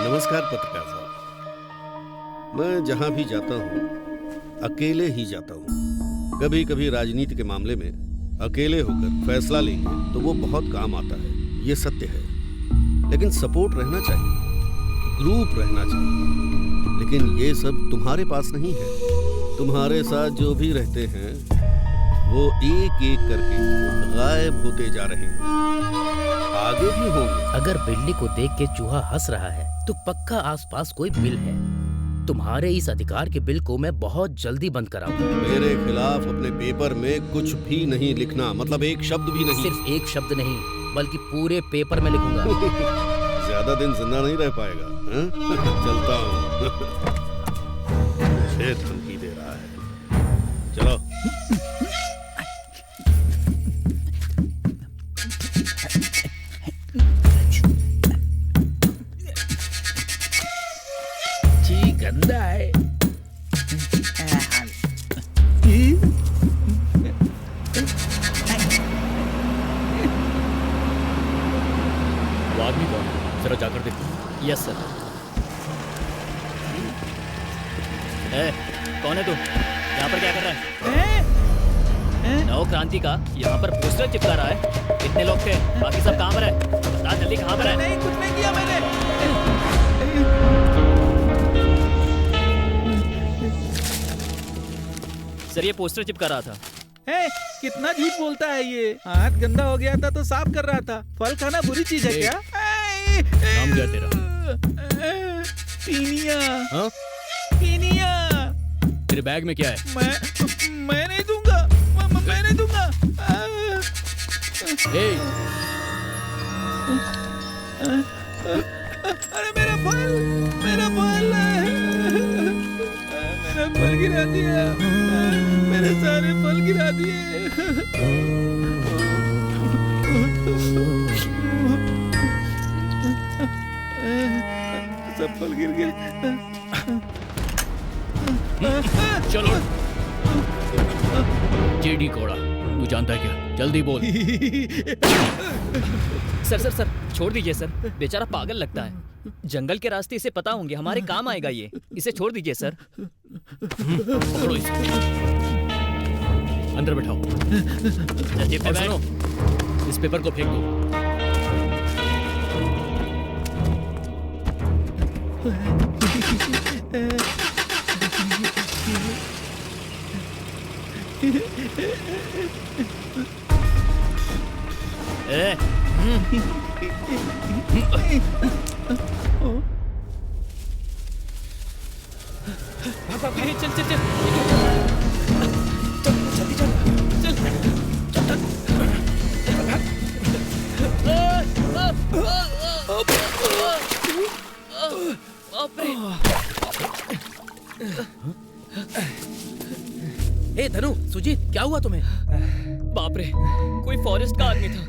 नमस्कार पत्रकार साहब। मैं जहां भी जाता हूं अकेले ही जाता हूं। कभी कभी राजनीति के मामले में अकेले होकर फैसला लेंगे तो वो बहुत काम आता है, ये सत्य है। लेकिन सपोर्ट रहना चाहिए, ग्रुप रहना चाहिए। लेकिन ये सब तुम्हारे पास नहीं है। तुम्हारे साथ जो भी रहते हैं वो एक एक करके गायब होते जा रहे हैं, आगे भी होंगे। अगर बिल्ली को देख के चूहा हंस रहा है तो पक्का आसपास कोई बिल है। तुम्हारे इस अधिकार के बिल को मैं बहुत जल्दी बंद कराऊंगा। मेरे खिलाफ अपने पेपर में कुछ भी नहीं लिखना, मतलब एक शब्द भी नहीं। सिर्फ एक शब्द नहीं, बल्कि पूरे पेपर में लिखूंगा। ज्यादा दिन जिंदा नहीं रह पाएगा। हाँ? चलता हूँ। मुझे धमकी दे रहा है। चलो। गंदा है। वो आदमी कौन है? जरा जाकर देखो। Yes sir. कौन है तू? यहाँ पर क्या कर रहा है? नव क्रांति का यहाँ पर पोस्टर चिपका रहा है। कितने लोग थे? बाकी सब कहाँ पर है? बता जल्दी, कहाँ पर है? नहीं, कुछ नहीं किया मैंने। सर ये पोस्टर चिपका रहा था। कितना झूठ बोलता है ये। हाथ गंदा हो गया था तो साफ कर रहा था। फल खाना बुरी चीज है क्या? नाम क्या तेरा? पीनिया। हाँ? पीनिया। तेरे बैग में क्या है? मैं नहीं दूंगा। मैं नहीं दूंगा। अरे मेरा फल मेरा फल गिरा दिया। मेरे सारे फल गिरा दिए। सब फल गिर गए। चलो। जेडी कोड़ा, तू जानता है क्या? जल्दी बोल। सर छोड़ दीजिए सर, बेचारा पागल लगता है। जंगल के रास्ते इसे पता होंगे, हमारे काम आएगा ये। इसे छोड़ दीजिए सर। पकड़ो इसे, अंदर बैठाओ। और सुनो, इस पेपर को फेंक दो। चल चल चल जल्दी चल ए धनु, सुजीत, क्या हुआ तुम्हें? बाप रे, कोई फॉरेस्ट का आदमी था।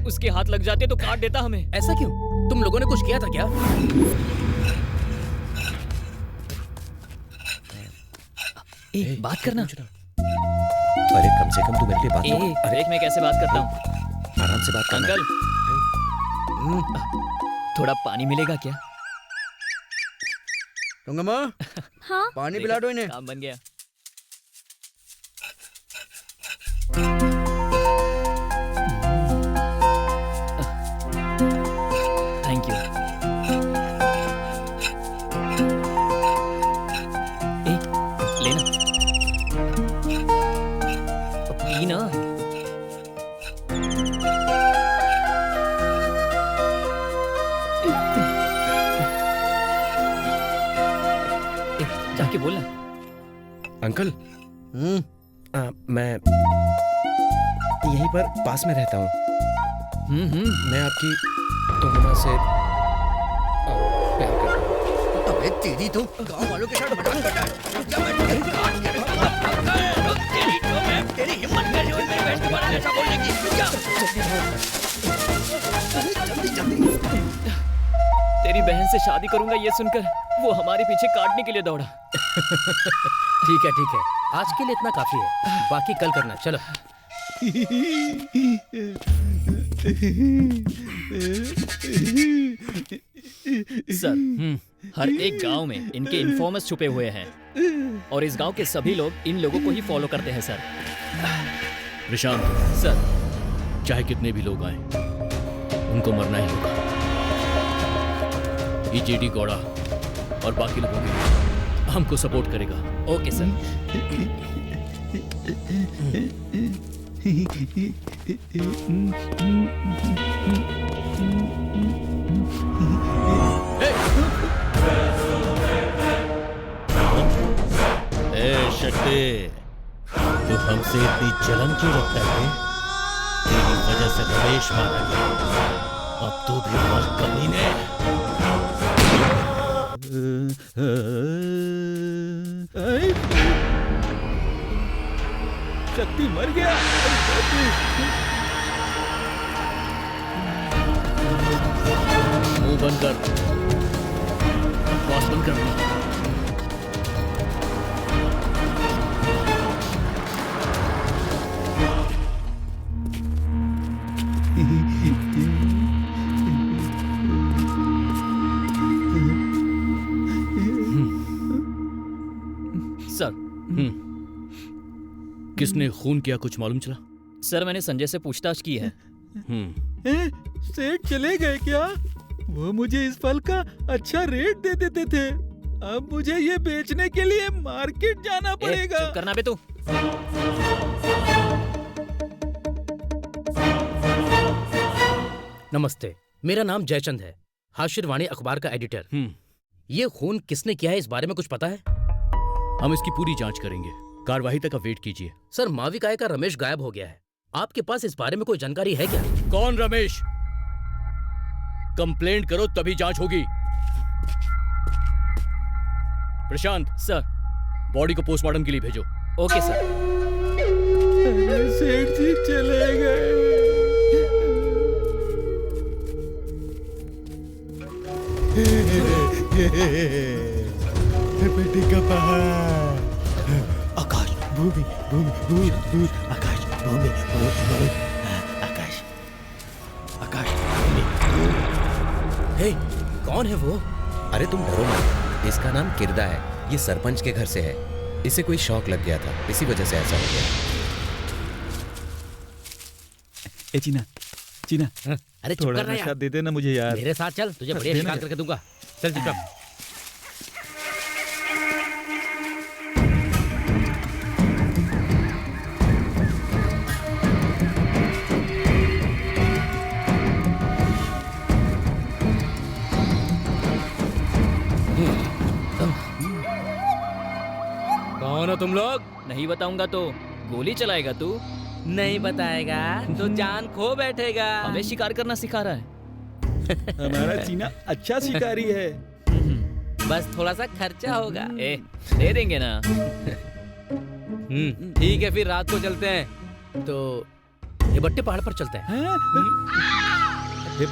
उसके हाथ लग जाते तो काट देता हमें। ऐसा क्यों? तुम लोगों ने कुछ किया था क्या? बात करना। अरे कम से कम तू मेरे लिए बात कर। अरे मैं कैसे बात करता हूँ? आराम से बात करना। अंकल, थोड़ा पानी मिलेगा क्या? गंगम्मा, हाँ। पानी पिला दो इन्हें। काम बन गया। Thank you. लेना पीना। जाके बोलना। अंकल मैं यहीं पर पास में रहता हूँ। मैं आपकी तोहमा से प्यार करता हूँ। अबे तेरी तो गांव वालों के साथ मजाक कर रहा है। क्या मैं तेरी काट के रखूंगा? तेरी तो मैं तेरी हिम्मत कैसे हुई मेरे बहन के बारे में ऐसा बोलने की? क्या? जल्दी जल्दी। तेरी बहन से शादी करूंगा ये सुनकर वो हमारे पीछे काटने के लिए दौड़ा। ठीक है आज के लिए इतना काफी है, बाकी कल करना। चलो। सर हर एक गांव में इनके इन्फॉर्मर्स छुपे हुए हैं और इस गांव के सभी लोग इन लोगों को ही फॉलो करते हैं सर। प्रशांत सर चाहे कितने भी लोग आए उनको मरना ही होगा। ईजेडी गौड़ा और बाकी लोगों के लिए हमको सपोर्ट करेगा। Okay sir. शक्ति तू हमसे इतनी जलन क्यों रखता है? तेरी वजह से रमेश मारा गया, अब तू भी मर कमीने। शक्ति मर गया। मुंह बंद कर, बॉस बंद कर। सर किसने खून किया कुछ मालूम चला? सर मैंने संजय से पूछताछ की है। सेठ चले गए क्या? वो मुझे इस फल का अच्छा रेट दे देते थे। अब मुझे ये बेचने के लिए मार्केट जाना पड़ेगा। चुप करना बे तू। नमस्ते, मेरा नाम जयचंद है, हाशिरवाणी अखबार का एडिटर। ये खून किसने किया है इस बारे में कुछ पता है? हम इसकी पूरी जांच करेंगे, कार्यवाही तक आप वेट कीजिए। सर माविकाय का रमेश गायब हो गया है, आपके पास इस बारे में कोई जानकारी है क्या? कौन रमेश? कंप्लेंट करो तभी जांच होगी। प्रशांत सर बॉडी को पोस्टमार्टम के लिए भेजो। Okay sir. सेठ जी चले गए। बेटी का पहाड़, आकाश भूमि भूमि भूमि भूमि आकाश भूमि भूमि आकाश आकाश। हे, कौन है वो? अरे तुम डरो मत, इसका नाम किरदा है, ये सरपंच के घर से है। इसे कोई शौक लग गया था, इसी वजह से ऐसा हो गया। ए चीना, चीना, अरे चुप थोड़ा कर रहा नशा यार। दे देना मुझे यार। मेरे साथ चल, तुझे बढ़िया देना शिकार यार। करके दूंगा। चल चुप कर। कौन हो तुम लोग? नहीं बताऊंगा तो गोली चलाएगा तू। नहीं बताएगा तो जान खो बैठेगा। हमें शिकार करना सिखा रहा है। हमारा चीना अच्छा शिकारी है। बस थोड़ा सा खर्चा होगा। ए, दे देंगे ना। ठीक है फिर रात को चलते हैं। तो ये बट्टे पहाड़ पर चलते हैं।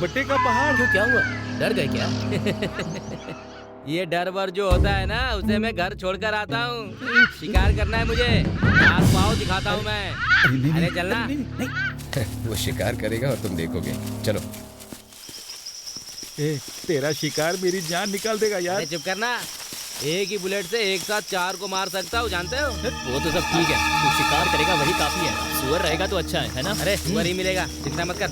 बट्टे का पहाड़? क्यों, क्या हुआ? डर गए क्या? ये डर वर जो होता है ना, उसे मैं घर छोड़कर आता हूँ। शिकार करना है मुझे, हाथ पाँव दिखाता हूँ मैं। अरे चलना। वो शिकार करेगा और तुम देखोगे। चलो। तेरा शिकार मेरी जान निकाल देगा यार। चुप करना। एक ही बुलेट से एक साथ 4 को मार सकता हूँ, जानते हो? वो तो सब ठीक है, तू शिकार करेगा वही काफी है। सुअर रहेगा तो अच्छा है ना? अरे सुअर ही मिलेगा, चिंता मत कर।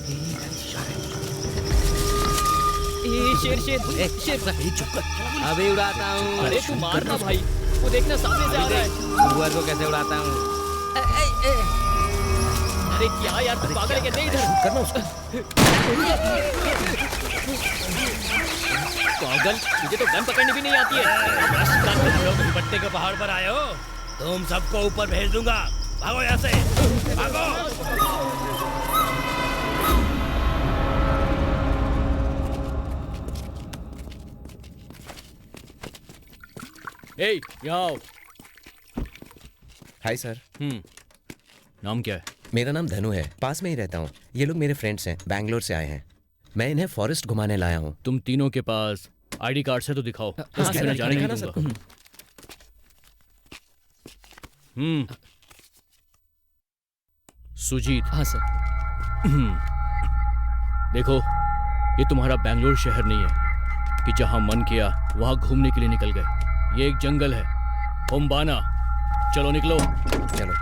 शेर शेर शेर चुप कर। अभी उड़ाता हूँ। अरे तू मारना भाई, वो देखना सामने से आ रहा है। सुअर को कैसे उड़ाता हूँ? अरे क्या यार, तू पागल है क्या? इधर करना उसको। पागल, मुझे तो गन पकड़नी भी नहीं आती है। तुम लोग दुपट्टे के पहाड़ पर आए हो, तुम सबको ऊपर भेज दूंगा। भागो यहाँ से, भागो। ए, यहाँ आओ। Hi sir. नाम क्या है? मेरा नाम धनु है, पास में ही रहता हूँ। ये लोग मेरे फ्रेंड्स हैं, बैंगलोर से आए हैं। मैं इन्हें फॉरेस्ट घुमाने लाया हूँ। तुम तीनों के पास आईडी कार्ड से तो दिखाओ। उसके बिना जाने नहीं दूंगा। सुजीत। हाँ सर। देखो, ये तुम्हारा बैंगलोर शहर नहीं है कि जहां मन किया वहां घूमने के लिए निकल गए। ये एक जंगल है, ओम्बाना। चलो निकलो। चलो।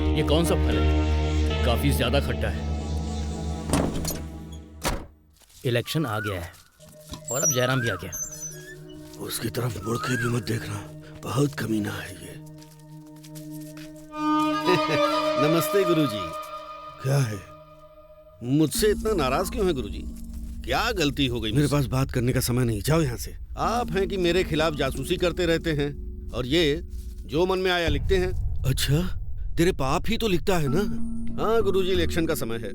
ये कौन सा फल है? काफी ज्यादा खट्टा है। इलेक्शन आ गया है और अब जयराम भी आ गया। उसकी तरफ मुड़ के भी मत देखना, बहुत कमीना है ये। नमस्ते गुरुजी। क्या है, मुझसे इतना नाराज क्यों है गुरुजी? क्या गलती हो गई? मेरे पास बात करने का समय नहीं, जाओ यहाँ से। आप हैं कि मेरे खिलाफ जासूसी करते रहते हैं और ये जो मन में आया लिखते हैं। अच्छा, तेरे पाप ही तो लिखता है ना? हाँ गुरुजी, इलेक्शन का समय है,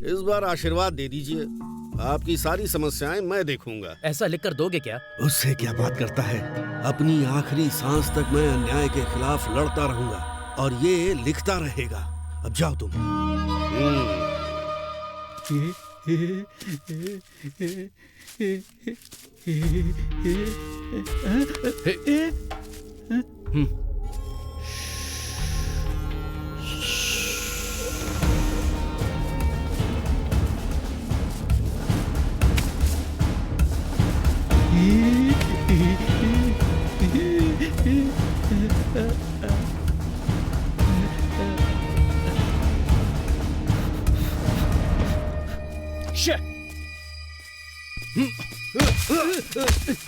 इस बार आशीर्वाद दे दीजिए। आपकी सारी समस्याएं मैं देखूंगा। ऐसा लिखकर दोगे क्या? उससे क्या बात करता है, अपनी आखिरी सांस तक मैं अन्याय के खिलाफ लड़ता रहूंगा और ये लिखता रहेगा। अब जाओ तुम।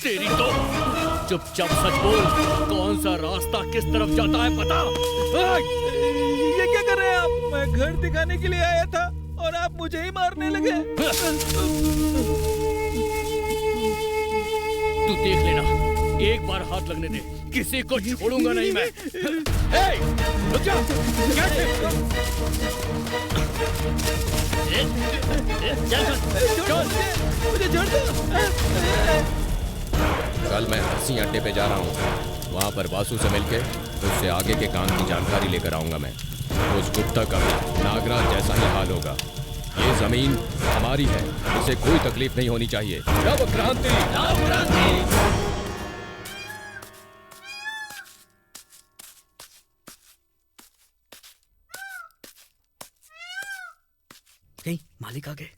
तेरी तो चुपचाप सच बोल, कौन सा रास्ता किस तरफ जाता है बता। ये क्या कर रहे हैं आप? मैं घर दिखाने के लिए आया था और आप मुझे ही मारने लगे। तू देख लेना, एक बार हाथ लगने दे, किसी को छोड़ूंगा नहीं मैं। रुक जा। मुझे छोड़ दो। कल मैं हंसी अड्डे पे जा रहा हूँ, वहाँ पर वासु से मिलके उससे आगे के काम की जानकारी लेकर आऊंगा मैं। उस गुप्ता का भी नागराज जैसा ही हाल होगा। ये जमीन हमारी है, इसे कोई तकलीफ नहीं होनी चाहिए। नव क्रांति, नव क्रांति। मालिक आ गए।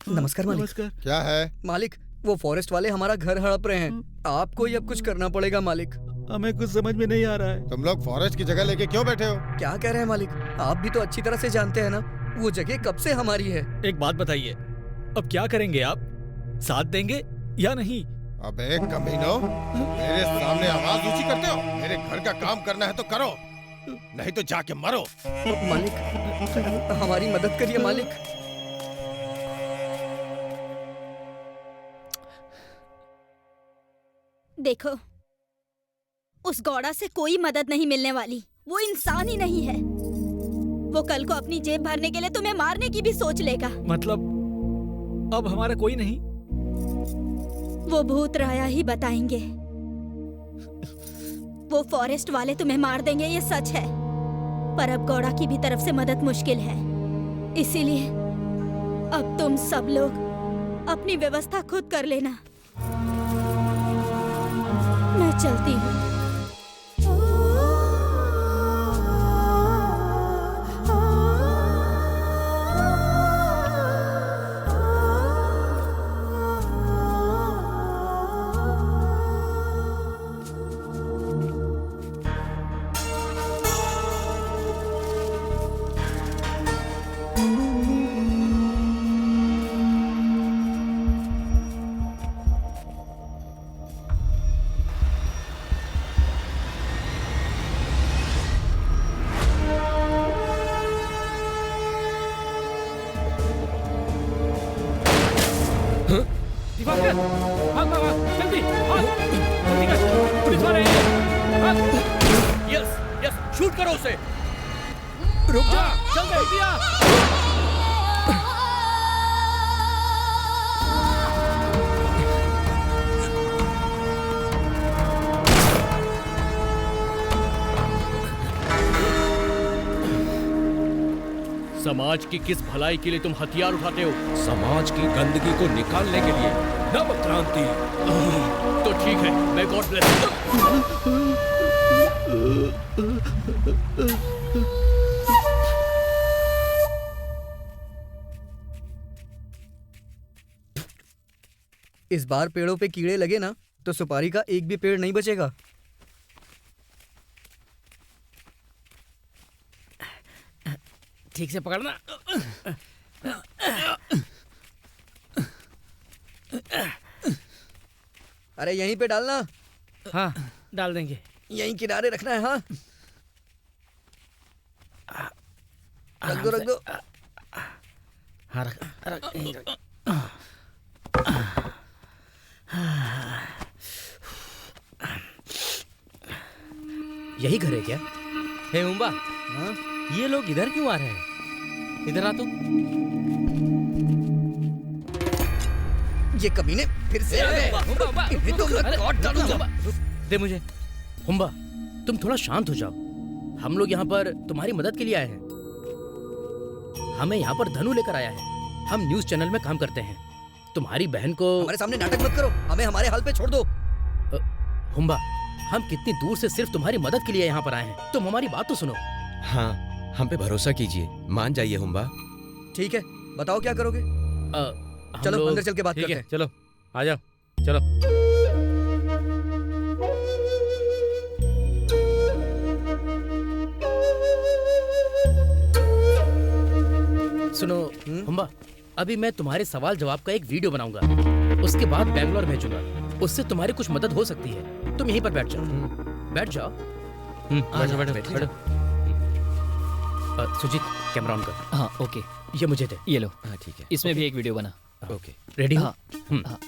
नमस्कार मालिक। नमस्कार। क्या है मालिक, वो फॉरेस्ट वाले हमारा घर हड़प रहे हैं। आपको ही अब कुछ करना पड़ेगा मालिक। हमें कुछ समझ में नहीं आ रहा है। तुम लोग फॉरेस्ट की जगह लेके क्यों बैठे हो? क्या कह रहे हैं मालिक? आप भी तो अच्छी तरह से जानते हैं ना, वो जगह कब से हमारी है। एक बात बताइए, अब क्या करेंगे आप? साथ देंगे या नहीं? अबे कमीनो, मेरे सामने आवाज ऊंची करते हो? मेरे घर का काम करना है तो करो, नहीं तो जाके मरो। मालिक, हमारी मदद करिए मालिक। देखो, उस गौड़ा से कोई मदद नहीं मिलने वाली। वो इंसान ही नहीं है। वो कल को अपनी जेब भरने के लिए तुम्हें मारने की भी सोच लेगा। मतलब अब हमारा कोई नहीं? वो भूत राया ही बताएंगे। वो फॉरेस्ट वाले तुम्हें मार देंगे, ये सच है। पर अब गौड़ा की भी तरफ से मदद मुश्किल है, इसीलिए अब तुम सब लोग अपनी व्यवस्था खुद कर लेना। मैं चलती हूँ। दिवाकर, भाग भाग भाग, जल्दी भाग, जल्दी कर, पुलिस वाले हैं, भाग। यस यस, शूट करो उसे। रुक जा, चल जल्दी आ। समाज की किस भलाई के लिए तुम हथियार उठाते हो? समाज की गंदगी को निकालने के लिए। नव क्रांति। तो ठीक है, मैं गॉड ब्लेस। इस बार पेड़ों पे कीड़े लगे ना तो सुपारी का एक भी पेड़ नहीं बचेगा। ठीक से पकड़ना। अरे यहीं पे डालना। हाँ, डाल देंगे। यहीं किनारे रखना है। हाँ, रख दो रख दो। हाँ रख रख, यहीं रख। यही घर है क्या? हे उम्बा, ये लोग इधर क्यों आ रहे हैं? इधर आ तू। ये कमीने फिर से आ गए। इन्हें तो मैं काट डालूंगा। दे मुझे। हुम्बा, तुम थोड़ा शांत हो जाओ। हम लोग यहाँ पर तुम्हारी मदद के लिए आए हैं। हमें यहाँ पर धनु लेकर आया है। हम न्यूज चैनल में काम करते हैं। तुम्हारी बहन को हमारे सामने नाटक मत करो। हमें हमारे हाल पे छोड़ दो। हुम्बा, हम कितनी दूर से सिर्फ तुम्हारी मदद के लिए यहाँ पर आए हैं। तुम हमारी बात तो सुनो। हाँ, हम पे भरोसा कीजिए, मान जाइए हुम्बा। ठीक है, बताओ क्या करोगे? चलो अंदर चल के बात करते हैं। चलो आ जाओ, चलो। सुनो हुम्बा, अभी मैं तुम्हारे सवाल जवाब का एक वीडियो बनाऊंगा। उसके बाद बैंगलोर भेजूंगा। उससे तुम्हारी कुछ मदद हो सकती है। तुम यहीं पर बैठ जाओ। बैठ जाओ। बैठो। सुजीत, कैमरा ऑन कर। हाँ ओके, ये मुझे दे। ये लो। हाँ ठीक है। इसमें भी एक वीडियो बना। ओके, रेडी हो? हाँ।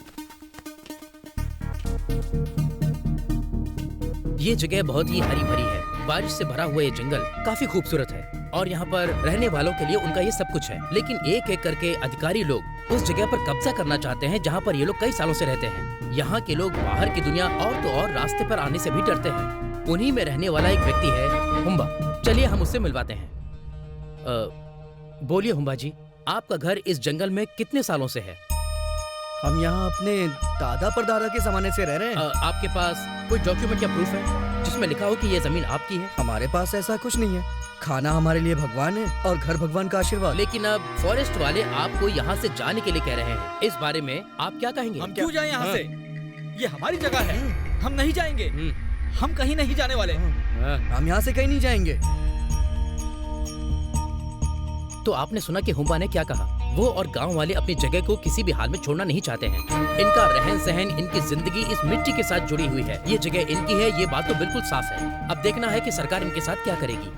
ये जगह बहुत ही हरी भरी है। बारिश से भरा हुआ ये जंगल काफी खूबसूरत है और यहाँ पर रहने वालों के लिए उनका ये सब कुछ है। लेकिन एक एक करके अधिकारी लोग उस जगह पर कब्जा करना चाहते हैं जहाँ पर ये लोग कई सालों से रहते हैं। यहाँ के लोग बाहर की दुनिया और तो और रास्ते पर आने से भी डरते हैं। उन्हीं में रहने वाला एक व्यक्ति है हुम्बा। चलिए हम उससे मिलवाते हैं। बोलिए हुम्बा जी, आपका घर इस जंगल में कितने सालों से है? हम यहाँ अपने दादा परदादा के जमाने से रह रहे हैं। आपके पास कोई डॉक्यूमेंट या प्रूफ है जिसमें लिखा हो कि ये जमीन आपकी है? हमारे पास ऐसा कुछ नहीं है। खाना हमारे लिए भगवान है और घर भगवान का आशीर्वाद। लेकिन अब फॉरेस्ट वाले आपको यहाँ से जाने के लिए कह रहे हैं। इस बारे में आप क्या कहेंगे? हम क्यों जाएं यहाँ से? ये हमारी जगह है। हम नहीं जाएंगे। हम कहीं नहीं जाने वाले। हम यहाँ से कहीं नहीं जाएंगे। तो आपने सुना कि हुम्बा ने क्या कहा। वो और गांव वाले अपनी जगह को किसी भी हाल में छोड़ना नहीं चाहते हैं। इनका रहन सहन, इनकी जिंदगी इस मिट्टी के साथ जुड़ी हुई है। ये जगह इनकी है, ये बात तो बिल्कुल साफ है। अब देखना है कि सरकार इनके साथ क्या करेगी।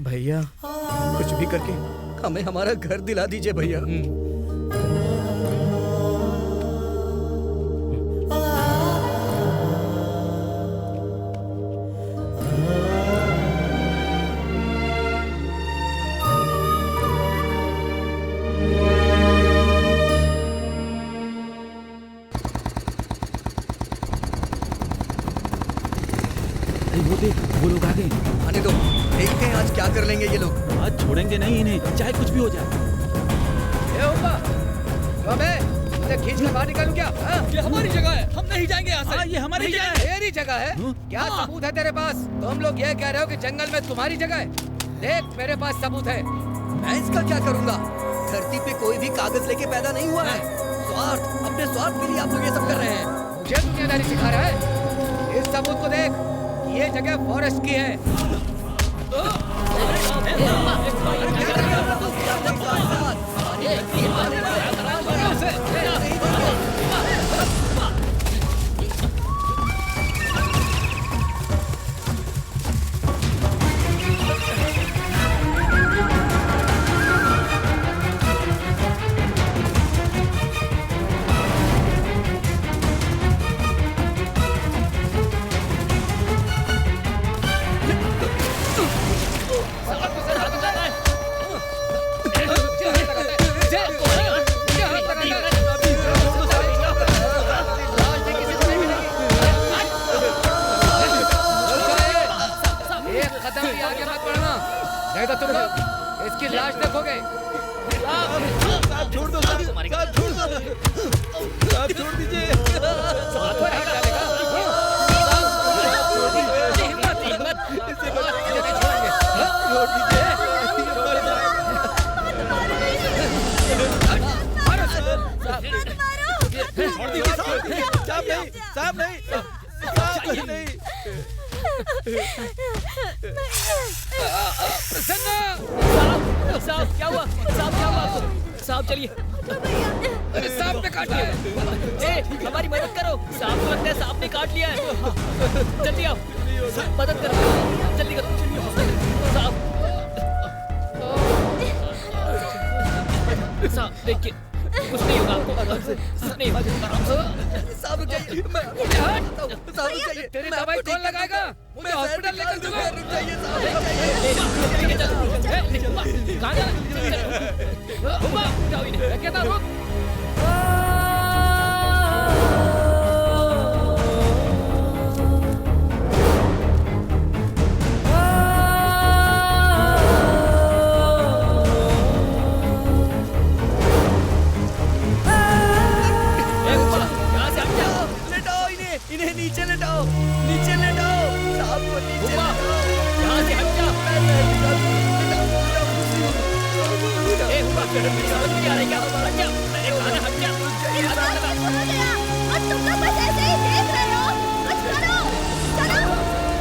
भैया, कुछ भी करके हमें हमारा घर दिला दीजिए भैया। वो लोग आ गए। आने दो, देखते हैं आज क्या कर लेंगे ये लोग। आज छोड़ेंगे नहीं इन्हें, चाहे कुछ भी हो जाए। खींच कर बाहर निकालूं क्या? ये हमारी जगह है, हम नहीं जाएंगे यहाँ से। ये हमारी जगह है। मेरी जगह है? क्या सबूत है तेरे पास? तुम लोग ये कह रहे हो कि जंगल में तुम्हारी जगह है? देख, मेरे पास सबूत है। मैं इसका क्या करूंगा? धरती पे कोई भी कागज लेके पैदा नहीं हुआ है। स्वार्थ, अपने स्वार्थ के लिए आप लोग ये सब कर रहे हैं। मुझे दुनियादारी सिखा रहा है? इस सबूत को देख, ये जगह फॉरेस्ट की है। नहीं तो तुम लोग इसकी लाश देखोगे। साहब छोड़ दो, साहब छोड़ दो, साहब छोड़ दीजिए। साहब नहीं, साहब नहीं। साहब क्या हुआ? साहब क्या हुआ आपको? साहब चलिए। अरे सांप ने काट लिया। हमारी मदद करो। सांप को लगता है सांप ने काट लिया है। जल्दी आओ, मदद करो, जल्दी करो। साहब साहब देखिए, कुछ नहीं होगा आपको, कुछ नहीं होगा। आराम से। साहब रुक जाइए, मैं हटता हूँ। साहब रुक जाइए। तेरी दवाई कौन लगाएगा? मुझे हॉस्पिटल लेकर चलो। रुक जाइए साहब। कहाँ जा रहा? क्या था? रुक। इन्हें नीचे लेटाओ, नीचे लेटाओ, साहब को नीचे लेटाओ। यहाँ से हट जा। समझ नहीं आ रहा क्या? हट जा, मैंने कहा ना हट जा। और तुम लोग बस ऐसे ही देख रहे हो? कुछ करो, चलो।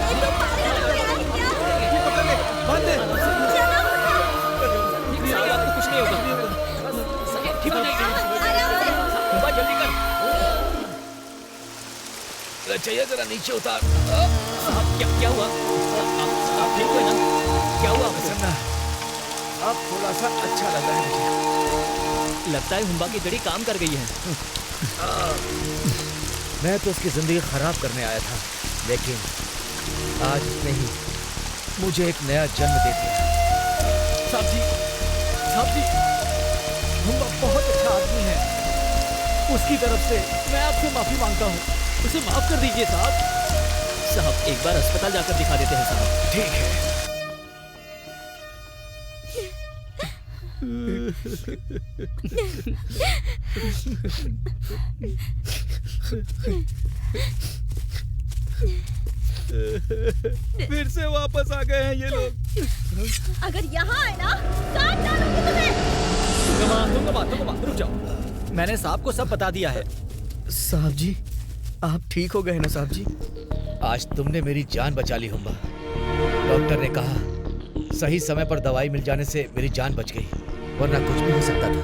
ये तो पागल हो गया है क्या? आपको कुछ नहीं होगा। ठीक हो जाएगा। जल्दी कर। चाहिए जरा नीचे उतार। क्या हुआ? आप ठीक हो ना? क्या हुआ? अब थोड़ा सा अच्छा लग रहा है मुझे। लगता है हुंबा की जड़ी काम कर गई है। मैं तो उसकी जिंदगी खराब करने आया था, लेकिन आज उसने ही मुझे एक नया जन्म दे दिया। साहब जी, हुंबा बहुत अच्छा आदमी है। उसकी तरफ से मैं आपसे माफी मांगता हूँ। उसे माफ कर दीजिए साहब। साहब एक बार अस्पताल जाकर दिखा देते हैं साहब। ठीक है। फिर से वापस आ गए हैं ये लोग। अगर यहाँ आए ना, काट डालूंगी तुंगमा, रुक जाओ। मैंने साहब को सब बता दिया है। साहब जी, आप ठीक हो गए ना साहब जी? आज तुमने मेरी जान बचा ली हुंबा। डॉक्टर ने कहा सही समय पर दवाई मिल जाने से मेरी जान बच गई, वरना कुछ भी हो सकता था।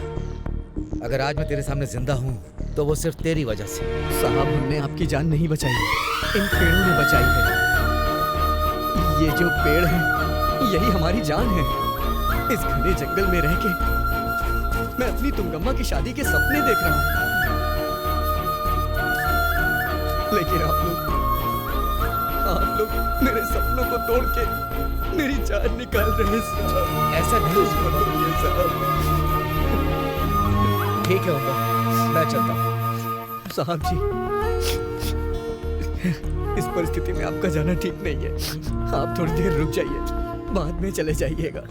अगर आज मैं तेरे सामने जिंदा हूँ तो वो सिर्फ तेरी वजह से। साहब हमने आपकी जान नहीं बचाई, इन पेड़ों ने बचाई है। ये जो पेड़ है यही हमारी जान है। इस घने जंगल में रह के मैं अपनी तुंगम्मा की शादी के सपने देख रहा हूँ, लेकिन आप लोग मेरे सपनों को तोड़ के मेरी जान निकाल रहे हैं साहब। ऐसा नहीं बोलिए साहब। ठीक है हुंबा, मैं चलता हूँ। साहब जी, इस परिस्थिति में आपका जाना ठीक नहीं है। आप थोड़ी देर रुक जाइए, बाद में चले जाइएगा।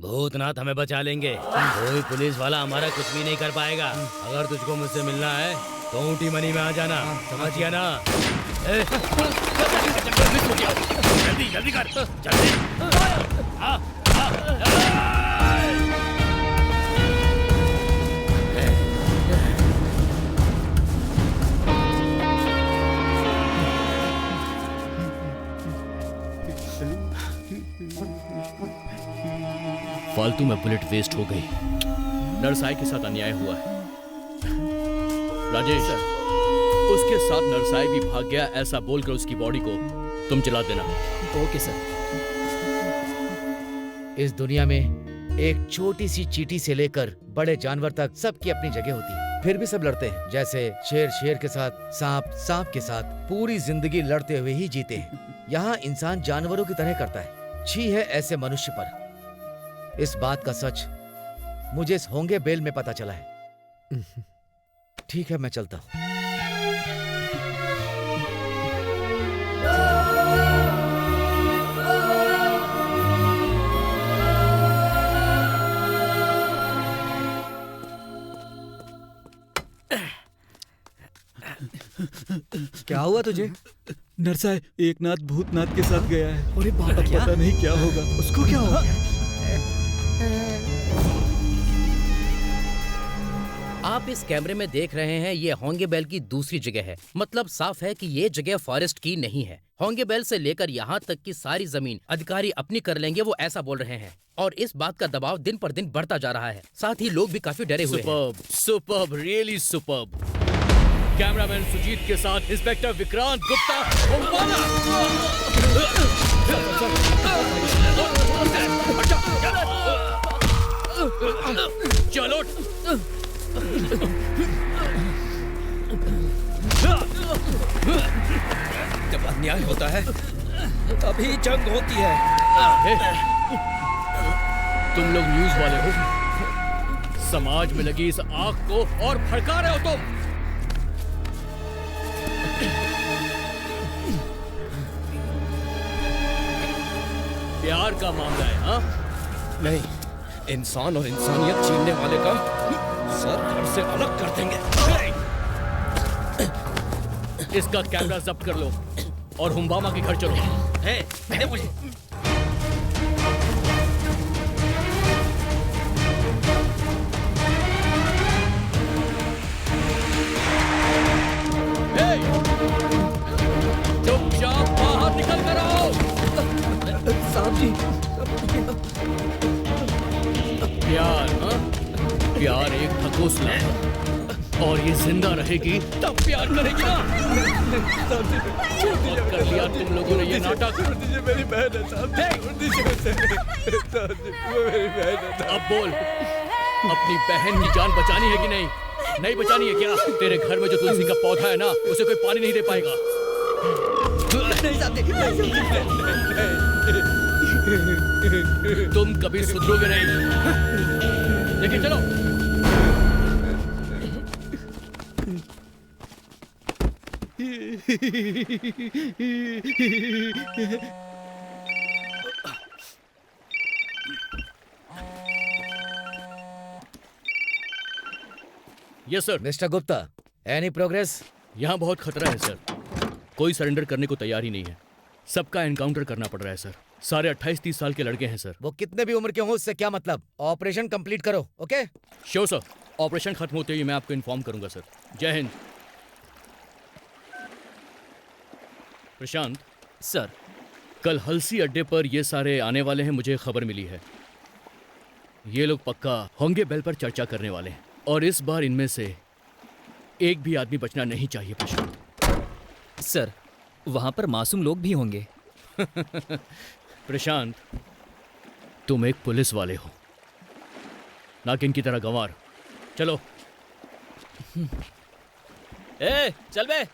भूतनाथ हमें बचा लेंगे, कोई पुलिस वाला हमारा कुछ भी नहीं कर पाएगा। अगर तुझको मुझसे मिलना है तो ऊटी मनी में आ जाना, समझ गया ना? जल्दी जल्दी कर, जल्दी। फालतू में बुलेट वेस्ट हो गई। नरसाई के साथ अन्याय हुआ है। राजेश, उसके साथ नरसाई भी भाग गया ऐसा बोलकर उसकी बॉडी को तुम जला देना। Okay sir. इस दुनिया में एक छोटी सी चींटी से लेकर बड़े जानवर तक सबकी अपनी जगह होती है, फिर भी सब लड़ते हैं। जैसे शेर शेर के साथ, सांप सांप के साथ, पूरी जिंदगी लड़ते हुए ही जीते हैं। यहाँ इंसान जानवरों की तरह करता है। छी है ऐसे मनुष्य पर। इस बात का सच मुझे इस होंगे बेल में पता चला है। ठीक है, मैं चलता हूँ। क्या हुआ तुझे? नरसाई एकनाथ भूतनाथ के साथ गया है। अरे बाबा, पता नहीं क्या होगा। उसको क्या होगा? आप इस कैमरे में देख रहे हैं, ये होंगे बेल की दूसरी जगह है। मतलब साफ है कि ये जगह फॉरेस्ट की नहीं है। होंगे बेल से लेकर यहाँ तक की सारी जमीन अधिकारी अपनी कर लेंगे, वो ऐसा बोल रहे हैं। और इस बात का दबाव दिन पर दिन बढ़ता जा रहा है। साथ ही लोग भी काफी डरे हुए हैं। Superb, really superb. Cameraman Sujeet के साथ इंस्पेक्टर विक्रांत गुप्ता, चलो। जब अन्याय होता है तभी जंग होती है। तुम लोग न्यूज वाले हो, समाज में लगी इस आग को और भड़का रहे हो तुम। प्यार का मामला है। हाँ नहीं, इंसान और इंसानियत छीनने वाले का सर घर से अलग कर देंगे। इसका कैमरा जब्त कर लो और हुम्बामा के घर चलो। मैंने मुझे चुपचाप बाहर निकल कर आओ। साहब जी, प्यार, हाँ? प्यार एक ढकोसला है और ये जिंदा रहेगी तब प्यार करेगी ना। बहुत कर लिया तुम लोगों ने ये नाटक। मेरी बहन है साहब, मेरी बहन है। अब बोल, अपनी बहन की जान बचानी है कि नहीं? नहीं बचानी है क्या? तेरे घर में जो तुलसी का पौधा है ना, उसे कोई पानी नहीं दे पाएगा। तुम कभी सुधरोगे नहीं। लेकिन चलो। Yes sir. Mister Gupta, any progress? यहाँ बहुत खतरा है सर। कोई सरेंडर करने को तैयार ही नहीं है। सबका एनकाउंटर करना पड़ रहा है सर। सारे 28-30 साल के लड़के हैं सर। वो कितने भी उम्र के हों, उससे क्या मतलब? ऑपरेशन कंप्लीट करो। ओके? Sure sir. ऑपरेशन खत्म होते ही मैं आपको इन्फॉर्म करूंगा सर। जय हिंद। प्रशांत सर, कल हलसी अड्डे पर ये सारे आने वाले हैं, मुझे खबर मिली है। ये लोग पक्का होंगे बेल पर चर्चा करने वाले हैं और इस बार इनमें से एक भी आदमी बचना नहीं चाहिए प्रशांत। सर, वहां पर मासूम लोग भी होंगे। प्रशांत, तुम एक पुलिस वाले हो, ना कि इनकी तरह गंवार। चलो। ए, चल बे।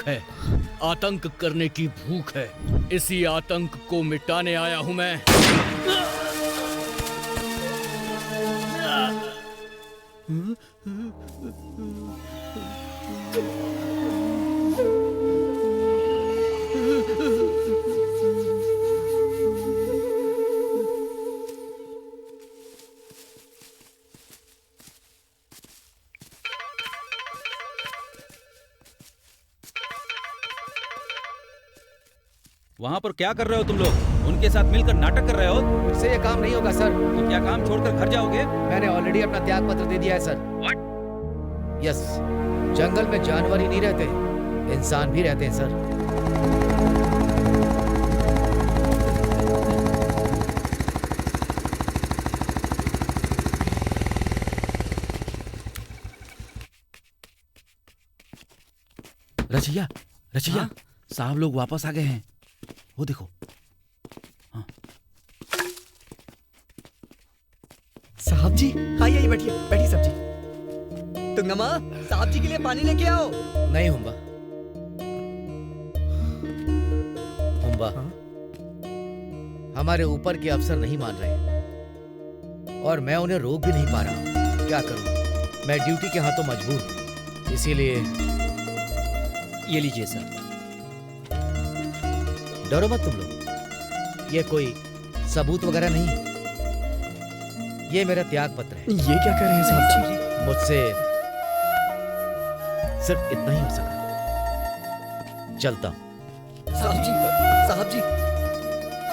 भूख है, आतंक करने की भूख है। इसी आतंक को मिटाने आया हूं मैं। वहाँ पर क्या कर रहे हो तुम लोग? उनके साथ मिलकर नाटक कर रहे हो? मुझसे ये काम नहीं होगा सर। तो क्या काम छोड़कर घर जाओगे? मैंने ऑलरेडी अपना त्याग पत्र दे दिया है सर। What? यस, जंगल में जानवर ही नहीं रहते, इंसान भी रहते हैं सर। रचिया, रचिया, साहब लोग वापस आ गए हैं। वो देखो। साहब जी, आइए बैठिए, बैठिए साहब जी। तुंगमा, साहब जी के लिए पानी लेके आओ। नहीं हुम्बा, हुम्बा, हमारे ऊपर के अफसर नहीं मान रहे और मैं उन्हें रोक भी नहीं पा रहा हूँ। क्या करूँ? मैं ड्यूटी के हाथों मजबूर हूँ, इसीलिए। ये लीजिए सर। डरो मत तुम लोग, ये कोई सबूत वगैरह नहीं, ये मेरा त्याग पत्र है। ये क्या कर रहे हैं साहब जी? मुझसे सिर्फ इतना ही हो सका। चलता हूं। साहब जी, साहब जी,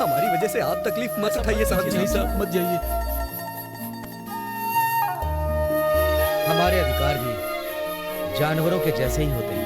हमारी वजह से आप तकलीफ मत उठाइए साहब जी। नहीं साहब, मत जाइए। हमारे अधिकार भी जानवरों के जैसे ही होते हैं।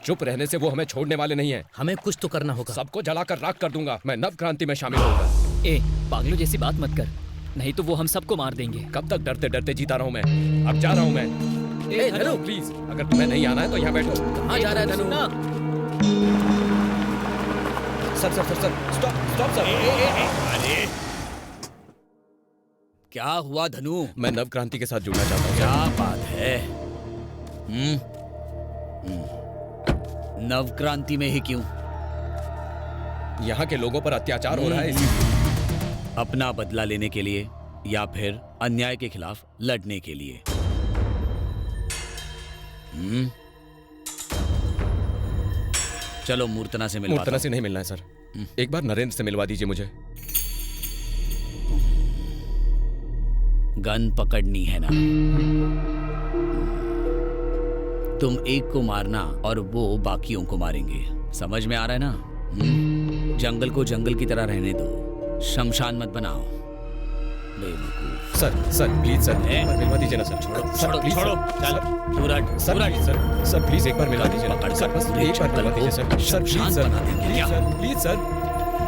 चुप रहने से वो हमें छोड़ने वाले नहीं हैं। हमें कुछ तो करना होगा। सबको जलाकर राख कर दूंगा। मैं नव क्रांति में शामिल होऊंगा। ए, पागलों जैसी बात मत कर, नहीं तो वो हम सबको मार देंगे। कब तक डरते डरते जीता रहूं मैं? अब जा रहा हूं मैं। ए, धनु, प्लीज, अगर तुम्हें नहीं आना है तो यहाँ बैठो। कहाँ जा रहा है धनु? Sir sir sir sir, stop stop sir. अरे क्या हुआ धनु? मैं नव क्रांति के साथ जुड़ना चाहता हूँ। क्या बात है? नव क्रांति में ही क्यों? यहाँ के लोगों पर अत्याचार हो रहा है, इसीलिए। अपना बदला लेने के लिए या फिर अन्याय के खिलाफ लड़ने के लिए? चलो मूर्तना से मिलवा। मूर्तना से नहीं मिलना है सर, एक बार नरेंद्र से मिलवा दीजिए मुझे। गन पकड़नी है ना? तुम एक को मारना और वो बाकियों को मारेंगे। समझ में आ रहा है ना? जंगल को जंगल की तरह रहने दो, शमशान मत बनाओ। बेवकूफ। सर सर प्लीज सर, मिलवा दीजिए ना सर। छोड़ो सर प्लीज छोड़ो, चल दूर हट, सर दूर हट। प्लीज सर, सर प्लीज एक बार मिलवा दीजिए ना सर, बस एक बार मिलवा दीजिए sir. Sir please sir, please sir,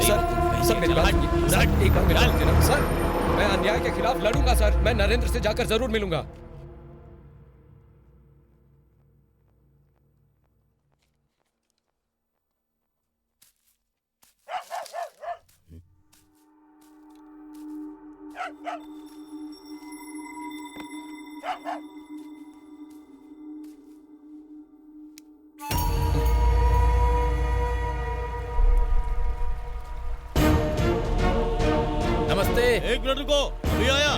sir sir मिलवा दीजिए सर, एक बार मिलवा दीजिए ना सर। मैं अन्याय के खिलाफ लड़ूंगा सर, मैं नरेंद्र से जाकर जरूर मिलूंगा। नमस्ते। एक मिनट रुको, अभी आया।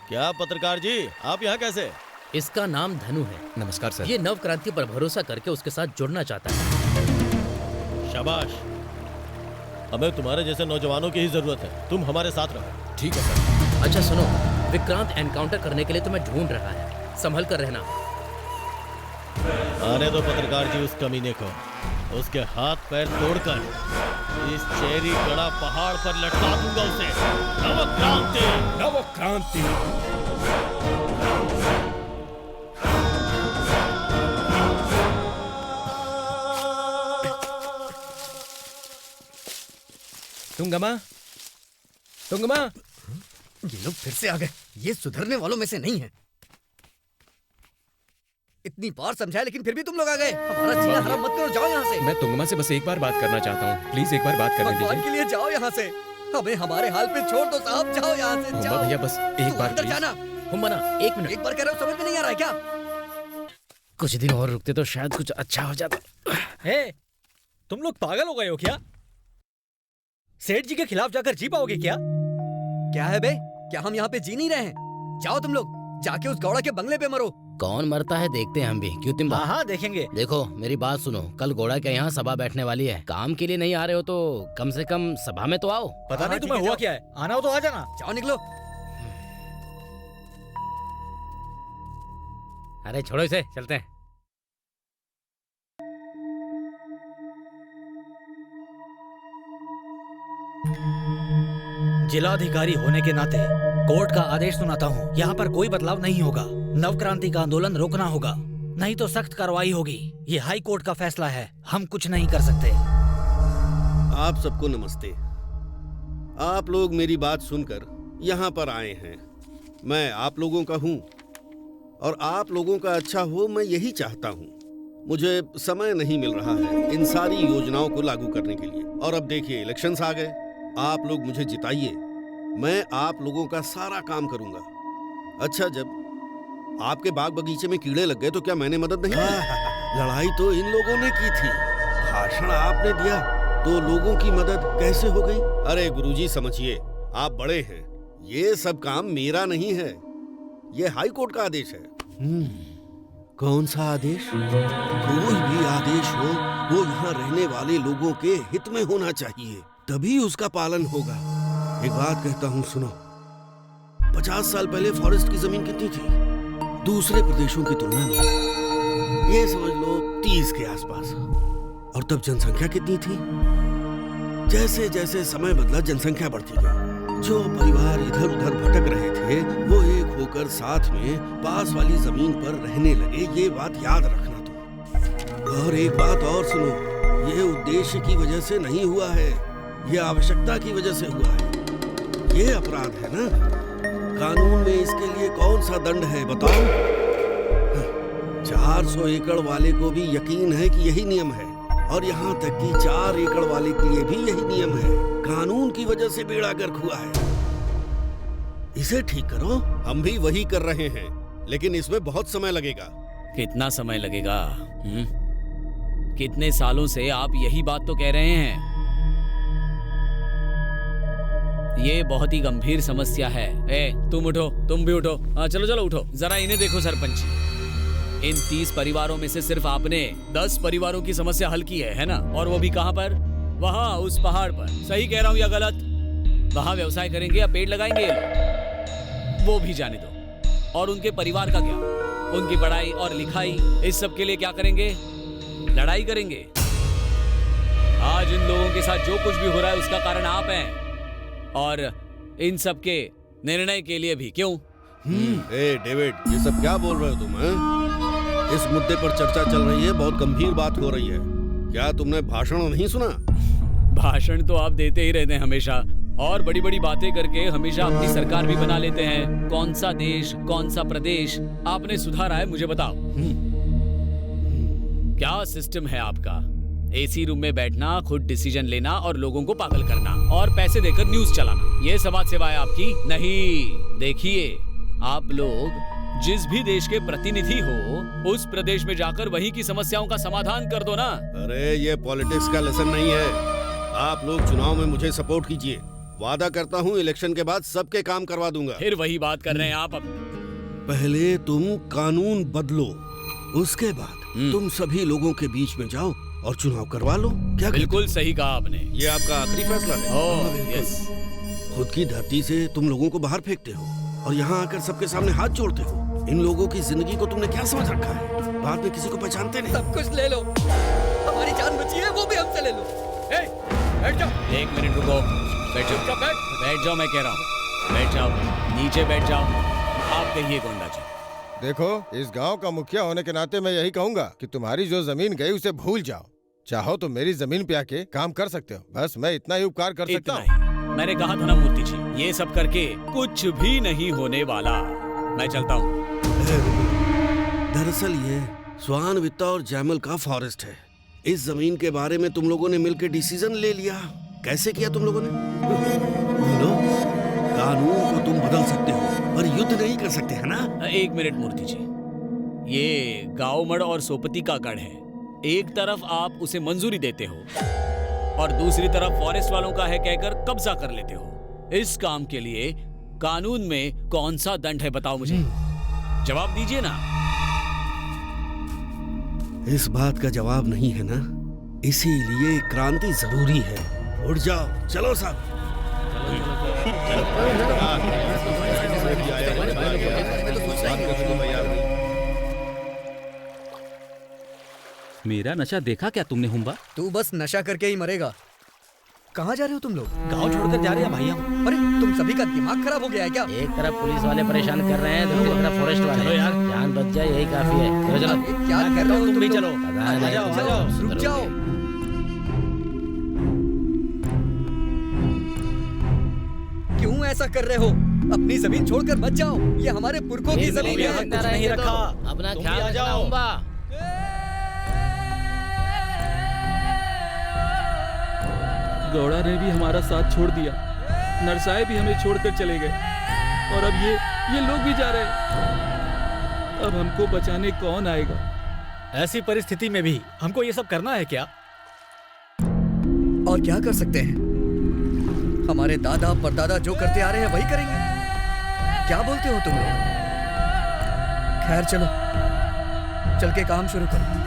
क्या पत्रकार जी, आप यहाँ कैसे? इसका नाम धनु है। नमस्कार सर। ये नव क्रांति पर भरोसा करके उसके साथ जुड़ना चाहता है। शाबाश, हमें तुम्हारे जैसे नौजवानों की ही जरूरत है। तुम हमारे साथ रहो। ठीक है सर। अच्छा सुनो, विक्रांत एनकाउंटर करने के लिए तुम्हें ढूंढ रहा है, संभल कर रहना। आने दो पत्रकार जी उस कमीने को, उसके हाथ पैर तोड़कर इस चेरी गड़ा पहाड़ पर लटका दूंगा उसे। नव क्रांति, नव क्रांति। तुंगमा, तुंगमा। ये लोग फिर से आ गए। ये सुधरने वालों में से नहीं है। इतनी बार समझाया लेकिन फिर भी तुम लोग आ गए। हमारा जीना हराम मत करो, जाओ यहाँ से। मैं तुंगमा से बस एक बार बात करना चाहता हूँ, प्लीज एक बार बात करने भगवान दीजिए। के लिए जाओ यहाँ से। हमें हमारे हाल पे छोड़ दो साहब, जाओ यहाँ से, जाओ। भैया बस एक बार अंदर प्लीज। जाना। हुम्बना, एक मिनट। एक बार कह रहा हूँ, समझ में नहीं आ रहा है क्या? कुछ दिन और रुकते तो शायद कुछ अच्छा हो जाता। हे, तुम लोग पागल हो गए हो क्या? सेठ जी के खिलाफ जाकर जी पाओगे क्या? क्या है बे? क्या हम यहाँ पे जी नहीं रहे हैं? जाओ तुम लोग, जाके उस गौड़ा के बंगले पे मरो। कौन मरता है देखते हैं हम भी, क्यों तिम्बा? हाँ देखेंगे। देखो मेरी बात सुनो, कल घोड़ा के यहाँ सभा बैठने वाली है। काम के लिए नहीं आ रहे हो तो कम से कम सभा में तो आओ। पता नहीं तुम्हें हुआ क्या है, आना हो तो आ जाना। जाओ निकलो। अरे छोड़ो इसे, चलते हैं। जिलाधिकारी होने के नाते कोर्ट का आदेश सुनाता हूँ, यहाँ पर कोई बदलाव नहीं होगा। नवक्रांति का आंदोलन रोकना होगा, नहीं तो सख्त कार्रवाई होगी। ये हाई कोर्ट का फैसला है, हम कुछ नहीं कर सकते। आप सबको नमस्ते। आप लोग मेरी बात सुनकर यहाँ पर आए हैं। मैं आप लोगों का हूँ और आप लोगों का अच्छा हो, मैं यही चाहता हूँ। मुझे समय नहीं मिल रहा है इन सारी योजनाओं को लागू करने के लिए। और अब देखिए इलेक्शंस आ गए, आप लोग मुझे जिताइए, मैं आप लोगों का सारा काम करूंगा। अच्छा, जब आपके बाग बगीचे में कीड़े लग गए तो क्या मैंने मदद नहीं की? लड़ाई तो इन लोगों ने की थी, भाषण आपने दिया, तो लोगों की मदद कैसे हो गई? अरे गुरुजी समझिए, आप बड़े हैं, ये सब काम मेरा नहीं है, ये हाई कोर्ट का आदेश है। कौन सा आदेश? कोई भी आदेश हो वो यहाँ रहने वाले लोगों के हित में होना चाहिए, तभी उसका पालन होगा। एक बात कहता हूँ सुनो, 50 साल पहले फॉरेस्ट की जमीन कितनी थी दूसरे प्रदेशों की तुलना में? ये समझ लो 30 के आसपास। और तब जनसंख्या कितनी थी? जैसे जैसे समय बदला जनसंख्या बढ़ती गई। जो परिवार इधर उधर भटक रहे थे वो एक होकर साथ में पास वाली जमीन पर रहने लगे, ये बात याद रखना तुम। और एक बात और सुनो, ये उद्देश्य की वजह से नहीं हुआ है, ये आवश्यकता की वजह से हुआ है। ये अपराध है ना? कानून में इसके लिए कौन सा दंड है बताओ? 400 एकड़ वाले को भी यकीन है कि यही नियम है, और यहाँ तक कि 4 एकड़ वाले के लिए भी यही नियम है। कानून की वजह से बेड़ा गर्क हुआ है, इसे ठीक करो। हम भी वही कर रहे हैं, लेकिन इसमें बहुत समय लगेगा। कितना समय लगेगा? कितने सालों से आप यही बात तो कह रहे हैं। ये बहुत ही गंभीर समस्या है। तुम उठो, तुम भी उठो। चलो चलो उठो, जरा इन्हें देखो सरपंच। इन 30 परिवारों में से सिर्फ आपने 10 परिवारों की समस्या हल की है ना? और वो भी कहाँ पर? वहाँ उस पहाड़ पर। सही कह रहा हूँ या गलत? वहाँ व्यवसाय करेंगे या पेड़ लगाएंगे ये लोग? वो भी जाने दो। और उनके परिवार का क्या? उनकी पढ़ाई और लिखाई, इस सब के लिए क्या करेंगे? लड़ाई करेंगे। आज इन लोगों के साथ जो कुछ भी हो रहा है उसका कारण आप हैं, और इन सब के निर्णय के लिए भी। क्यों? डेविड, ये सब क्या बोल रहे हो तुम? इस मुद्दे पर चर्चा चल रही है, बहुत गंभीर बात हो रही है। क्या तुमने भाषण नहीं सुना? भाषण तो आप देते ही रहते हैं हमेशा, और बड़ी बड़ी बातें करके हमेशा अपनी सरकार भी बना लेते हैं। कौन सा देश, कौन सा प्रदेश आपने सुधारा है, मुझे बताओ। क्या सिस्टम है आपका? एसी रूम में बैठना, खुद डिसीजन लेना और लोगों को पागल करना, और पैसे देकर न्यूज चलाना, ये समाज सेवा है आपकी? नहीं। देखिए, आप लोग जिस भी देश के प्रतिनिधि हो, उस प्रदेश में जाकर वहीं की समस्याओं का समाधान कर दो ना। अरे ये पॉलिटिक्स का लेसन नहीं है। आप लोग चुनाव में मुझे सपोर्ट कीजिए, वादा करता हूँ इलेक्शन के बाद सबके काम करवा दूंगा। फिर वही बात कर रहे हैं आप। अब पहले तुम कानून बदलो, उसके बाद तुम सभी लोगों के बीच में जाओ और चुनाव करवा लो। क्या? बिल्कुल सही कहा आपने। ये आपका आखिरी फैसला है। Oh yes. खुद की धरती से तुम लोगों को बाहर फेंकते हो और यहाँ आकर सबके सामने हाथ जोड़ते हो। इन लोगों की जिंदगी को तुमने क्या समझ रखा है? बाद में किसी को पहचानते नहीं। सब कुछ ले लो, हमारी जान बची है वो भी हमसे ले लो। बैठ जाओ। 1 मिनट रुको, बैठ जाओ। बैठ जाओ, मैं कह रहा हूँ बैठ जाओ, नीचे बैठ जाओ। आप कहिए गोंडा जी। देखो, इस गांव का मुखिया होने के नाते मैं यही कहूंगा कि तुम्हारी जो जमीन गई उसे भूल जाओ। चाहो तो मेरी जमीन पे आके काम कर सकते हो, बस मैं इतना ही उपकार कर सकता इतना हूँ। ही। मैंने कहा था ना मूर्ति जी, ये सब करके कुछ भी नहीं होने वाला। मैं चलता हूँ। दरअसल ये स्वान वित्ता और जैमल का फॉरेस्ट है। इस जमीन के बारे में तुम लोगों ने मिलकर डिसीजन ले लिया। कैसे किया तुम लोगों ने? बोलो, कानून को तुम बदल सकते हो पर युद्ध नहीं कर सकते, है ना? एक मिनट मूर्ति जी, ये गांवमड़ और सोपती का गढ़ है। एक तरफ आप उसे मंजूरी देते हो और दूसरी तरफ फॉरेस्ट वालों का है कहकर कब्जा कर लेते हो। इस काम के लिए कानून में कौन सा दंड है बताओ मुझे, जवाब दीजिए ना। इस बात का जवाब नहीं है ना, इसीलिए क्रांति जरूरी है। उठ जाओ, चलो साहब। मेरा नशा देखा क्या तुमने हुम्बा? तू बस नशा करके ही मरेगा। कहाँ जा रहे हो तुम लोग? गांव छोड़कर जा रहे हैं भाई हम। अरे तुम सभी का दिमाग खराब हो गया है क्या? एक तरफ पुलिस वाले परेशान कर रहे हैं, दूसरी तरफ फॉरेस्ट वाले। चलो यार, जान बच जाए यही काफी है। चलो चलो। क्या कर रहे हो तुम भी लोग? चलो। आ जाओ, रुक जाओ। क्यों ऐसा कर रहे हो? अपनी जमीन छोड़कर मत जाओ, ये हमारे पुरखों की जमीन है। कुछ नहीं रखा, अपना तुम भी ख्याल आ रखना जाओ। हुम्बा। गौड़ा ने भी हमारा साथ छोड़ दिया, नरसाए भी हमें छोड़कर चले गए और अब ये लोग भी जा रहे हैं। अब हमको बचाने कौन आएगा? ऐसी परिस्थिति में भी हमको ये सब करना है क्या? और क्या कर सकते हैं? हमारे दादा परदादा जो करते आ रहे हैं वही करेंगे। क्या बोलते हो तुम लोग? खैर चलो, चल के काम शुरू करो।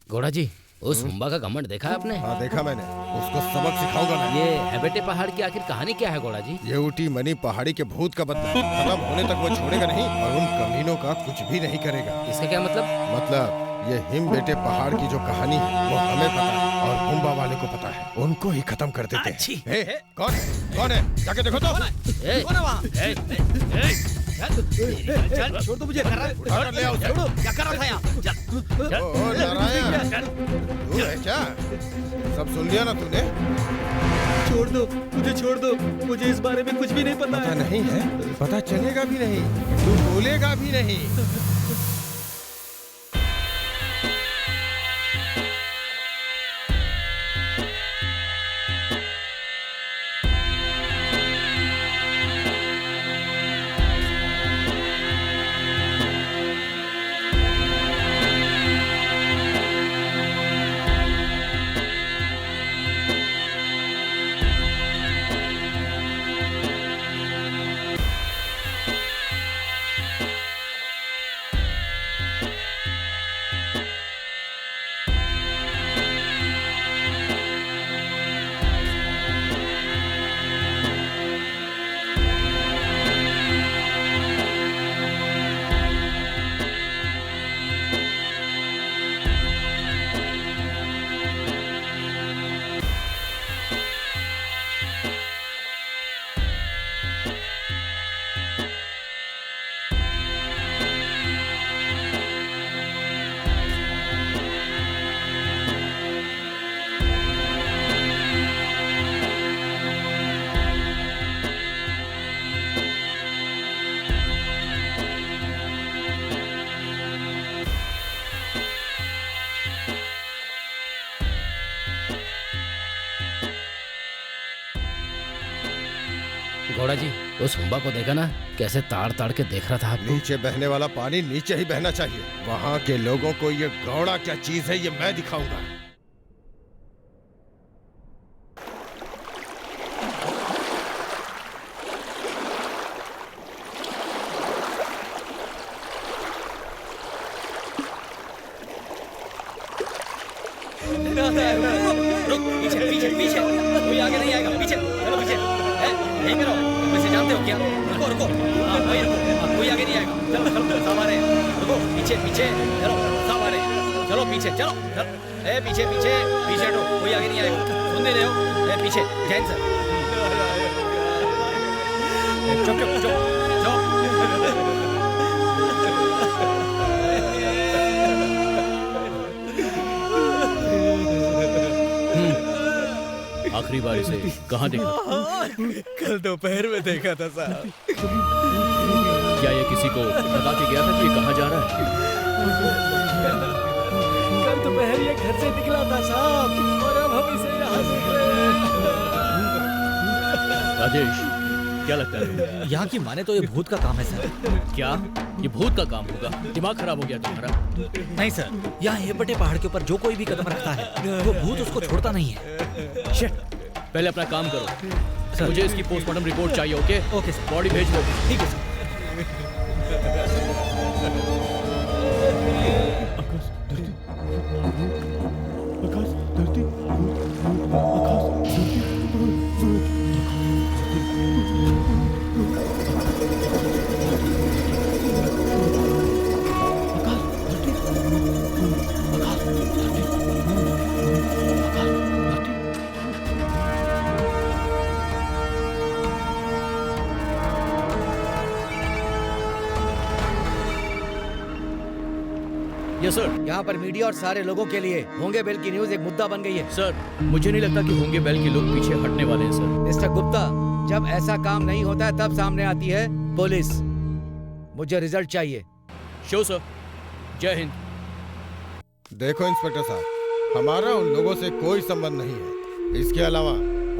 घोड़ा जी, उस हुम्बा का घमंड देखा है आपने? हाँ देखा मैंने, उसको सबक सिखाऊंगा मैं। ये हेबेटे पहाड़ की आखिर कहानी क्या है घोड़ा जी? ये ऊटी मनी पहाड़ी के भूत का बदला, खत्म होने तक वो छोड़ेगा नहीं और उन कमीनों का कुछ भी नहीं करेगा। इसका क्या मतलब? मतलब ये हिम बेटे पहाड़ की जो कहानी है वो हमें पता है और हुम्बा वाले को पता है, उनको ही खत्म कर देते हैं। ए, कौन है? जाके देखो तो। कौन है वहाँ? छोड़ दो मुझे। ले आओ, छोड़ो, क्या कर रहा था यहाँ? ओ नारायण, तू है क्या? सब सुन लिया ना तूने? छोड़ दो मुझे, छोड़ दो मुझे, इस बारे में कुछ भी नहीं पता पता नहीं है, पता चलेगा भी नहीं, तू बोलेगा भी नहीं। गौड़ा जी, उस हुम्बा को देखा ना, कैसे ताड़ ताड़ के देख रहा था आपको। नीचे बहने वाला पानी नीचे ही बहना चाहिए। वहाँ के लोगों को ये गौड़ा क्या चीज है, ये मैं दिखाऊंगा। रुक, पीछे पीछे पीछे, कोई आगे नहीं आएगा। पीछे चलो, पीछे यहीं पे रहो। वैसे जानते हो क्या? रुको रुको, हाँ वही रुको, कोई आगे नहीं आएगा। चलो चलो, सब आ रहे हैं। रुको, पीछे पीछे चलो, सब आ रहे हैं। चलो पीछे चलो, चलो। पीछे पीछे पीछे हटो, कोई आगे नहीं आएगा। सुन नहीं रहे हो? पीछे जैन सर, चुप चुप चुप चुप। आखिरी बार इसे कहाँ देखा? कल दोपहर में देखा था साहब। क्या ये किसी को बता के गया था कि ये कहाँ जा रहा है? कल दोपहर ये घर से निकला था साहब, और अब हम इसे यहाँ देख रहे हैं। राजेश, क्या लगता है? यहाँ की माने तो ये भूत का काम है सर। क्या ये भूत का काम होगा? दिमाग खराब हो गया तुम्हारा? नहीं सर, यहाँ हेबटे पहाड़ के ऊपर जो कोई भी कदम रखता है वो भूत उसको छोड़ता नहीं है। शिट, पहले अपना काम करो। मुझे इसकी पोस्टमार्टम रिपोर्ट चाहिए। ओके ओके सर, बॉडी भेज दो। ठीक है सर। Yes sir. यहाँ पर मीडिया और सारे लोगों के लिए होंगे बेल की न्यूज एक मुद्दा बन गई है। सर, मुझे नहीं लगता कि होंगे बेल के लोग पीछे हटने वाले हैं सर। मिस्टर गुप्ता, जब ऐसा काम नहीं होता है तब सामने आती है पुलिस। मुझे रिजल्ट चाहिए। Show sir. जय हिंद। देखो इंस्पेक्टर साहब, हमारा उन लोगों से कोई संबंध नहीं है। इसके अलावा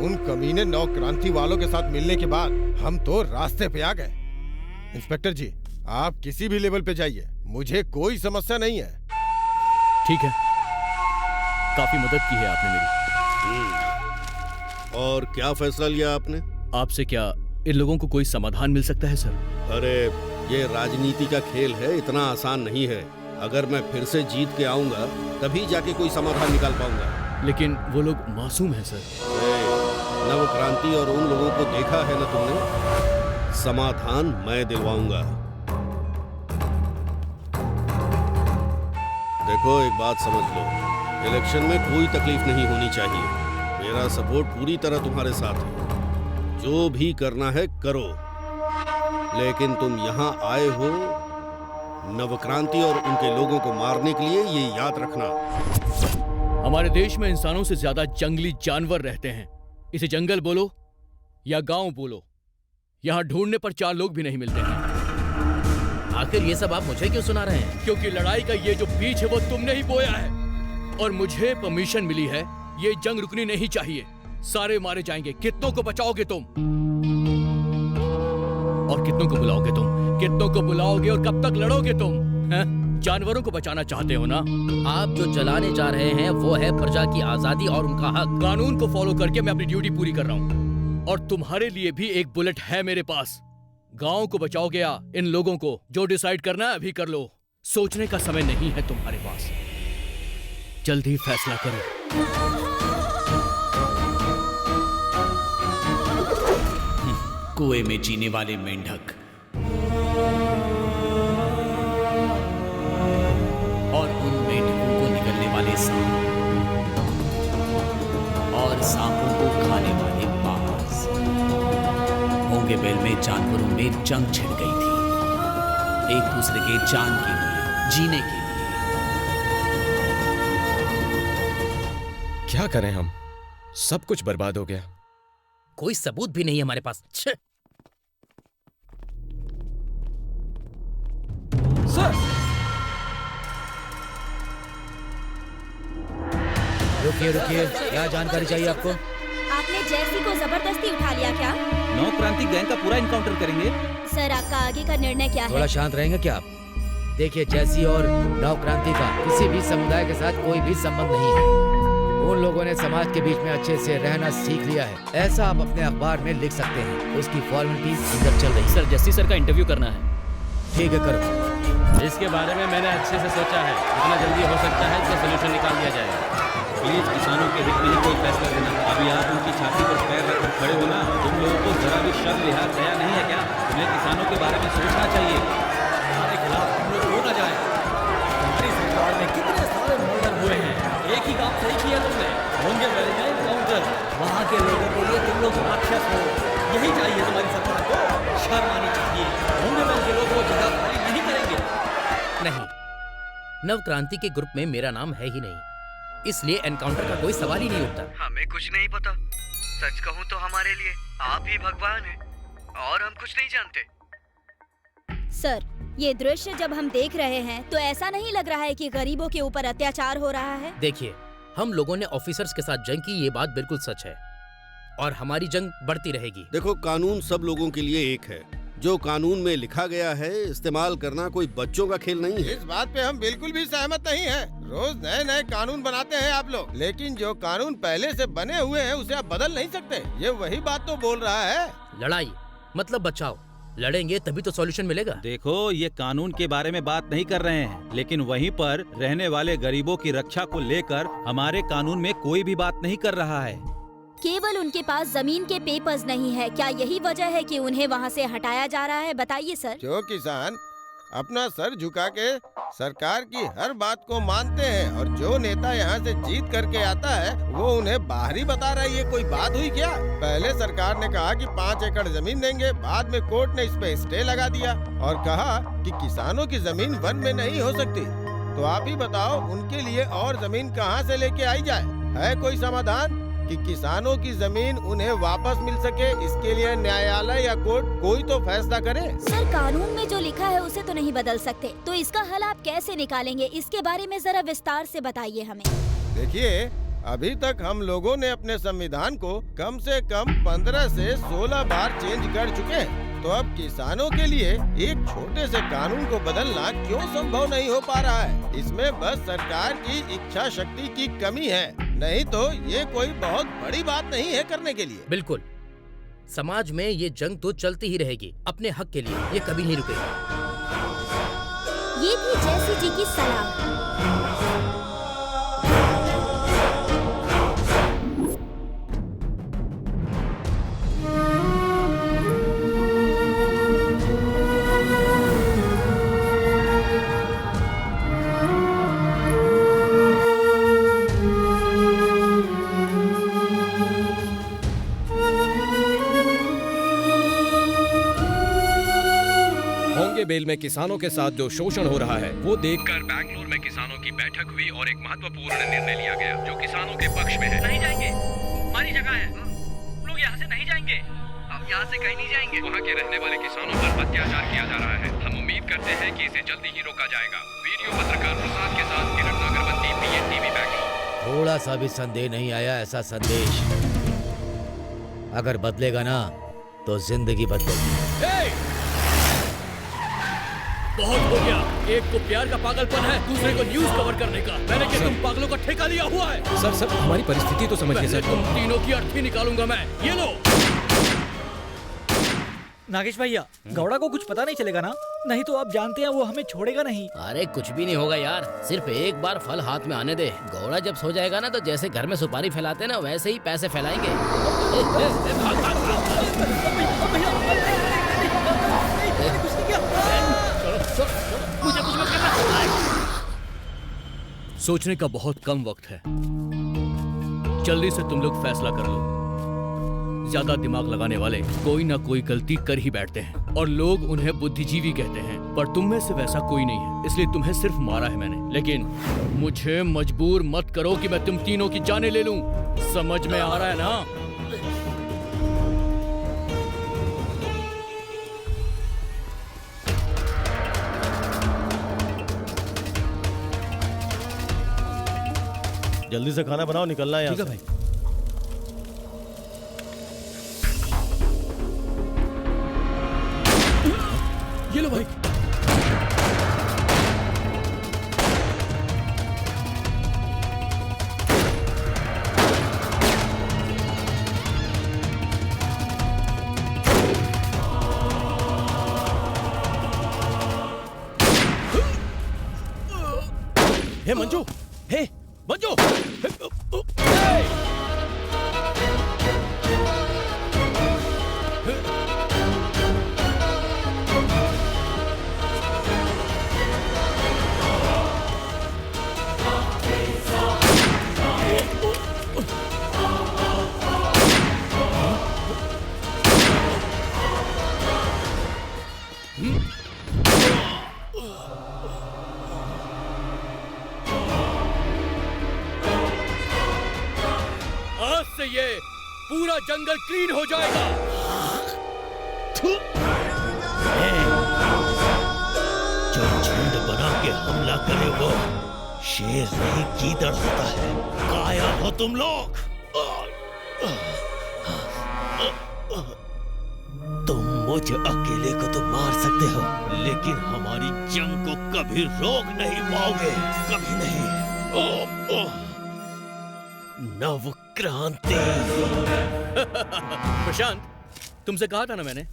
उन कमीने नौ क्रांति वालों के साथ मिलने के बाद हम तो रास्ते पे आ गए। इंस्पेक्टर जी, आप किसी भी लेवल पे जाइए, मुझे कोई समस्या नहीं है। ठीक है, काफी मदद की है आपने मेरी। और क्या फैसला लिया आपने? आपसे क्या इन लोगों को कोई समाधान मिल सकता है सर? अरे ये राजनीति का खेल है, इतना आसान नहीं है। अगर मैं फिर से जीत के आऊंगा तभी जाके कोई समाधान निकाल पाऊंगा। लेकिन वो लोग मासूम हैं सर। नव क्रांति और उन लोगों को देखा है ना तुमने? समाधान मैं दिलवाऊंगा। देखो एक बात समझ लो, इलेक्शन में कोई तकलीफ नहीं होनी चाहिए। मेरा सपोर्ट पूरी तरह तुम्हारे साथ है। जो भी करना है करो, लेकिन तुम यहाँ आए हो नवक्रांति और उनके लोगों को मारने के लिए, ये याद रखना। हमारे देश में इंसानों से ज्यादा जंगली जानवर रहते हैं। इसे जंगल बोलो या गांव बोलो, यहाँ ढूंढने पर 4 लोग भी नहीं मिलते हैं। आखिर ये सब आप मुझे क्यों सुना रहे हैं? क्योंकि लड़ाई का ये जो बीज है वो तुमने ही बोया है, और मुझे परमिशन मिली है। ये जंग रुकनी नहीं चाहिए। सारे मारे जाएंगे। कितनों को बचाओगे तुम? और कितनों को बुलाओगे तुम? कितनों को बुलाओगे और कब तक लड़ोगे तुम? जानवरों को बचाना चाहते हो ना? आप जो चलाने जा रहे हैं वो है प्रजा की आजादी और उनका हक। कानून को फॉलो करके मैं अपनी ड्यूटी पूरी कर रहा हूँ, और तुम्हारे लिए भी एक बुलेट है मेरे पास। गांव को बचाओगे या इन लोगों को? जो डिसाइड करना है अभी कर लो। सोचने का समय नहीं है तुम्हारे पास। जल्दी फैसला करो। कुएं में जीने वाले मेंढक और उन मेंढकों को निकलने वाले सांप और सांपों को खाने वाले बाज। होंगे बेल में जानवरों में जंग छिड़ गई थी, एक दूसरे के जान के लिए, जीने के लिए। क्या करें हम? सब कुछ बर्बाद हो गया। कोई सबूत भी नहीं है हमारे पास। सर! रुकिए रुकिए, क्या जानकारी चाहिए आपको? आपने जैसी को जबरदस्ती उठा लिया क्या? नो नौ क्रांति गैंग का पूरा इनकाउंटर करेंगे। सर आपका आगे का निर्णय क्या थोड़ा है? शांत रहेंगे क्या आप? देखिए, जैसी और नव क्रांति का किसी भी समुदाय के साथ कोई भी संबंध नहीं है। उन लोगों ने समाज के बीच में अच्छे से रहना सीख लिया है। ऐसा आप अपने अखबार में लिख सकते हैं। उसकी फॉर्मेलिटी अंदर चल रही है। सर जस्सी सर का इंटरव्यू करना है। ठीक है, करो। इसके बारे में मैंने अच्छे से सोचा है, जितना जल्दी हो सकता है इसका सोल्यूशन निकाल दिया जाएगा। प्लीज किसानों के हित में ही कोई फैसला लेना। अभी आप उनकी छाती पर पैर रखकर खड़े हो ना, तुम लोगों को जरा भी शर्म लिहाज दया नहीं है क्या? तुम्हें किसानों के बारे में सोचना चाहिए। हमारे खिलाफ हम लोग हो ना जाए। हमारी सरकार में कितने सारे मर्डर हुए हैं, एक ही काम सही किया तुमने, होंगे वेल में एनकाउंटर। वहाँ के लोगों के लिए तुम लोग राक्षस हो, यही चाहिए तुम्हारी सरकार को। शर्म आनी चाहिए। होंगे वेल के लोग वो जगह खाली नहीं करेंगे। नहीं, नव क्रांति के ग्रुप में मेरा नाम है ही नहीं, इसलिए एनकाउंटर का कोई सवाल ही नहीं उठता। हमें कुछ नहीं पता। सच कहूँ तो हमारे लिए आप ही भगवान हैं और हम कुछ नहीं जानते। सर, ये दृश्य जब हम देख रहे हैं तो ऐसा नहीं लग रहा है कि गरीबों के ऊपर अत्याचार हो रहा है। देखिए, हम लोगों ने ऑफिसर्स के साथ जंग की, ये बात बिल्कुल सच है और हमारी जंग बढ़ती रहेगी। देखो, कानून सब लोगों के लिए एक है। जो कानून में लिखा गया है इस्तेमाल करना कोई बच्चों का खेल नहीं है। इस बात पे हम बिल्कुल भी सहमत नहीं हैं। रोज नए नए कानून बनाते हैं आप लोग, लेकिन जो कानून पहले से बने हुए हैं उसे आप बदल नहीं सकते। ये वही बात तो बोल रहा है। लड़ाई मतलब बचाओ, लड़ेंगे तभी तो सॉल्यूशन मिलेगा। देखो, ये कानून के बारे में बात नहीं कर रहे हैं, लेकिन वहीं पर रहने वाले गरीबों की रक्षा को लेकर हमारे कानून में कोई भी बात नहीं कर रहा है। केवल उनके पास जमीन के पेपर्स नहीं है, क्या यही वजह है कि उन्हें वहाँ से हटाया जा रहा है? बताइए सर। जो किसान अपना सर झुका के सरकार की हर बात को मानते हैं और जो नेता यहाँ से जीत करके आता है वो उन्हें बाहरी बता रहा है, ये कोई बात हुई क्या? पहले सरकार ने कहा कि 5 एकड़ जमीन देंगे, बाद में कोर्ट ने इस पे स्टे लगा दिया और कहा कि किसानों की जमीन वन में नहीं हो सकती। तो आप ही बताओ, उनके लिए और जमीन कहाँ से लेके आई जाए? है कोई समाधान कि किसानों की जमीन उन्हें वापस मिल सके? इसके लिए न्यायालय या कोर्ट कोई तो फैसला करे। सर, कानून में जो लिखा है उसे तो नहीं बदल सकते, तो इसका हल आप कैसे निकालेंगे? इसके बारे में जरा विस्तार से बताइए हमें। देखिए, अभी तक हम लोगों ने अपने संविधान को कम से कम 15 से 16 बार चेंज कर चुके हैं। तो अब किसानों के लिए एक छोटे से कानून को बदलना क्यों संभव नहीं हो पा रहा है? इसमें बस सरकार की इच्छा शक्ति की कमी है, नहीं तो ये कोई बहुत बड़ी बात नहीं है करने के लिए। बिल्कुल, समाज में ये जंग तो चलती ही रहेगी अपने हक के लिए, ये कभी नहीं रुकेगी। ये थी जैसी जी की सलाह। बेल में किसानों के साथ जो शोषण हो रहा है वो देखकर बैंगलोर में किसानों की बैठक हुई और एक महत्वपूर्ण निर्णय लिया गया जो किसानों के पक्ष में है। नहीं जाएंगे, हमारी जगह है, लोग यहाँ से नहीं जाएंगे। अब यहाँ से कहीं नहीं जाएंगे। वहाँ के रहने वाले किसानों पर अत्याचार किया जा रहा है। हम उम्मीद करते हैं कि इसे जल्दी ही रोका जाएगा। वीडियो पत्रकार प्रसाद के साथ किरण अगरबत्ती, PNTV बैंगलोर। थोड़ा सा भी संदेह नहीं आया ऐसा संदेश अगर बदलेगा ना तो जिंदगी बदलेगी। बहुत हो गया। एक को प्यार का पागलपन है, दूसरे को न्यूज कवर करने का। मैंने क्या तुम पागलों का ठेका लिया हुआ है? सर हमारी परिस्थिति तो समझिए सर। तुम तीनों की अर्थी निकालूंगा मैं। ये लो। नागेश भैया, गौड़ा को कुछ पता नहीं चलेगा ना? नहीं तो आप जानते हैं वो हमें छोड़ेगा नहीं। अरे कुछ भी नहीं होगा यार, सिर्फ एक बार फल हाथ में आने दे। गौड़ा जब सो जाएगा ना तो जैसे घर में सुपारी फैलाते ना वैसे ही पैसे फैलाएंगे। मुझे कुछ मत करना। सोचने का बहुत कम वक्त है, जल्दी से तुम लोग फैसला कर लो। ज्यादा दिमाग लगाने वाले कोई ना कोई गलती कर ही बैठते हैं और लोग उन्हें बुद्धिजीवी कहते हैं, पर तुम में से वैसा कोई नहीं है, इसलिए तुम्हें सिर्फ मारा है मैंने। लेकिन मुझे मजबूर मत करो कि मैं तुम तीनों की जानें ले लूं। समझ में आ रहा है ना? जल्दी से खाना बनाओ, निकलना है यहाँ से। ठीक है भाई। भाई। हे मंजू, हे मंजू, आज से ये पूरा जंगल क्लीन हो जाएगा। जो झुंड बना के हमला करे वो शेर नहीं गीदड़ होता है। काया हो तुम लोग। तुम मुझ अकेले को तो मार सकते हो, लेकिन हमारी जंग को कभी रोक नहीं पाओगे, कभी नहीं। नव क्रांति। प्रशांत, तुमसे कहा था ना मैंने,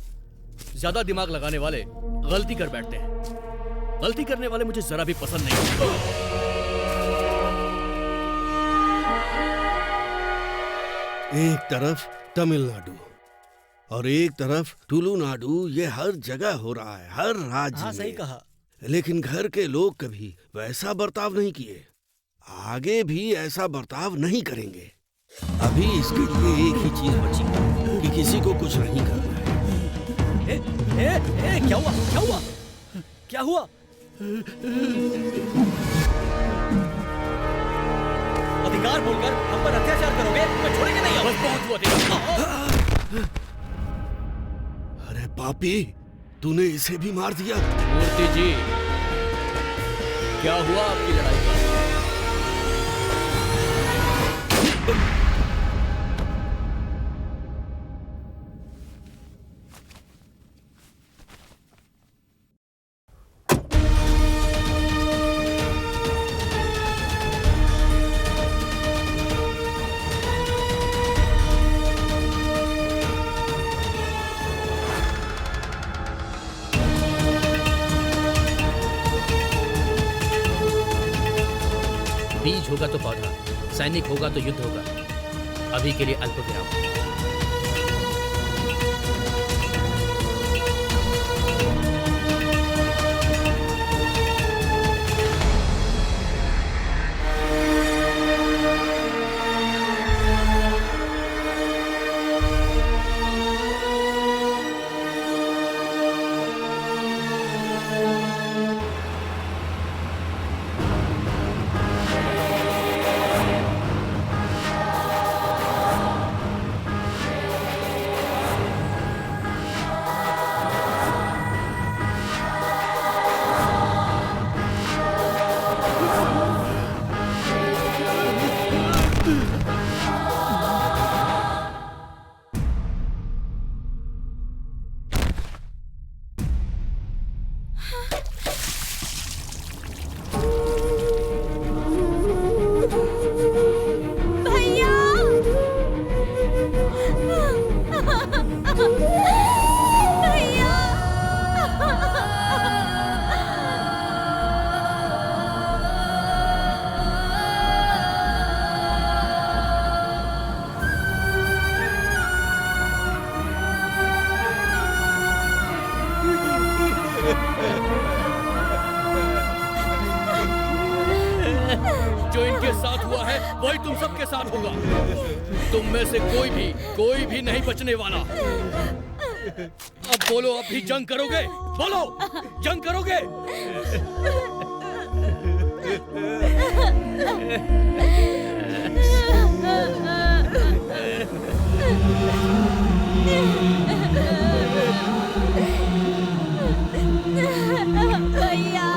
ज्यादा दिमाग लगाने वाले गलती कर बैठते हैं। गलती करने वाले मुझे जरा भी पसंद नहीं। एक तरफ तमिलनाडु और एक तरफ तुलुनाडु, ये हर जगह हो रहा है, हर राज्य में। सही कहा। लेकिन घर के लोग कभी वैसा बर्ताव नहीं किए, आगे भी ऐसा बर्ताव नहीं करेंगे। अभी इसके लिए एक ही चीज बची कि किसी को कुछ नहीं करना है। क्या हुआ? क्या हुआ? क्या हुआ? अधिकार बोलकर हम पर अत्याचार करोगे तो छोड़ेंगे नहीं। बस बहुत हुआ तेरा। अरे पापी, तूने इसे भी मार दिया। मूर्ति जी, क्या हुआ आपकी लड़ाई का? बीज होगा तो पौधा, सैनिक होगा तो युद्ध होगा। अभी के लिए अल्प विराम। जो इनके साथ हुआ है वही तुम सबके साथ होगा। तुम में से कोई भी नहीं बचने वाला। अब बोलो, अब भी जंग करोगे? बोलो, जंग करोगे? भैया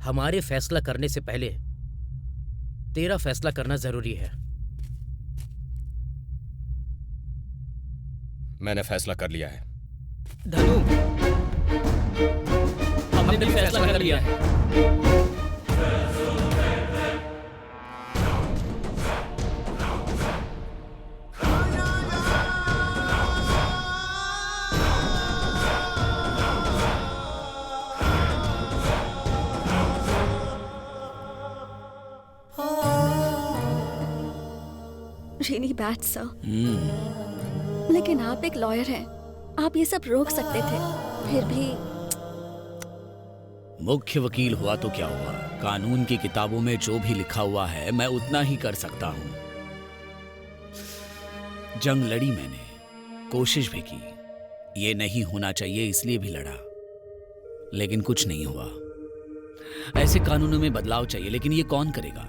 हमारे फैसला करने से पहले तेरा फैसला करना जरूरी है। मैंने फैसला कर लिया है। धनु, हमने भी फैसला कर लिया है। Really bad, sir. लेकिन आप एक लॉयर हैं, आप ये सब रोक सकते थे, फिर भी। मुख्य वकील हुआ तो क्या हुआ, कानून की किताबों में जो भी लिखा हुआ है मैं उतना ही कर सकता हूं। जंग लड़ी मैंने, कोशिश भी की, ये नहीं होना चाहिए इसलिए भी लड़ा, लेकिन कुछ नहीं हुआ। ऐसे कानूनों में बदलाव चाहिए, लेकिन ये कौन करेगा?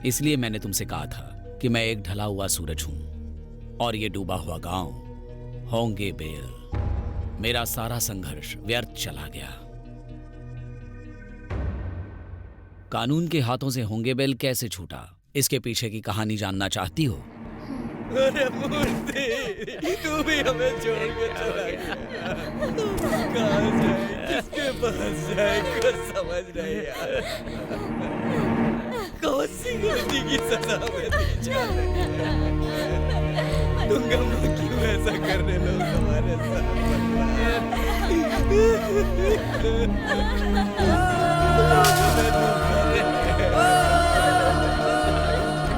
इसलिए मैंने तुमसे कहा था कि मैं एक ढला हुआ सूरज हूं, और ये डूबा हुआ गांव होंगे बेल। मेरा सारा संघर्ष व्यर्थ चला गया। कानून के हाथों से होंगे बेल कैसे छूटा, इसके पीछे की कहानी जानना चाहती हो? अरे मूर्ति, तू भी हमें छोड़ के चला गया। कहाँ जाए, किसके पास जाए, कुछ समझ नहीं यार। कौन सी गलती की सजा में दी जा रही है? तुम क्यों ऐसा करने लो हमारे साथ?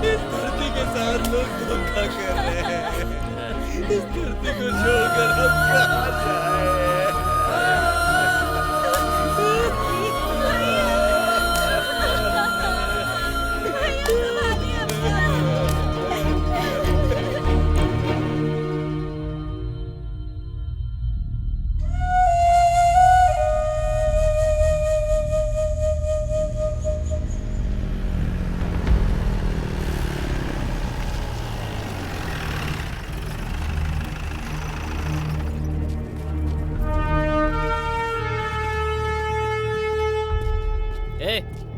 इस धरती के साथ लोग धोखा कर रहे हैं। इस धरती को छोड़कर हम कहाँ जाए?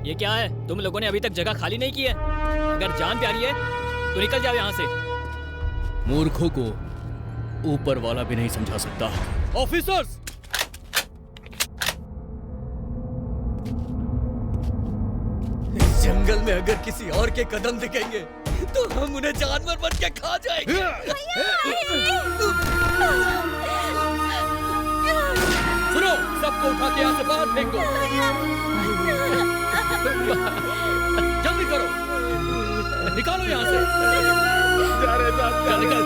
ये क्या है? तुम लोगों ने अभी तक जगह खाली नहीं की है। अगर जान प्यारी है तो निकल जाओ यहाँ से। मूर्खों को ऊपर वाला भी नहीं समझा सकता। ऑफिसर्स, इस जंगल में अगर किसी और के कदम दिखेंगे तो हम उन्हें जानवर बन के खा जाएंगे। सुनो, सबको उठा के यहाँ से बाहर फेंक दो। जल्दी करो, निकालो यहाँ से। चल निकल।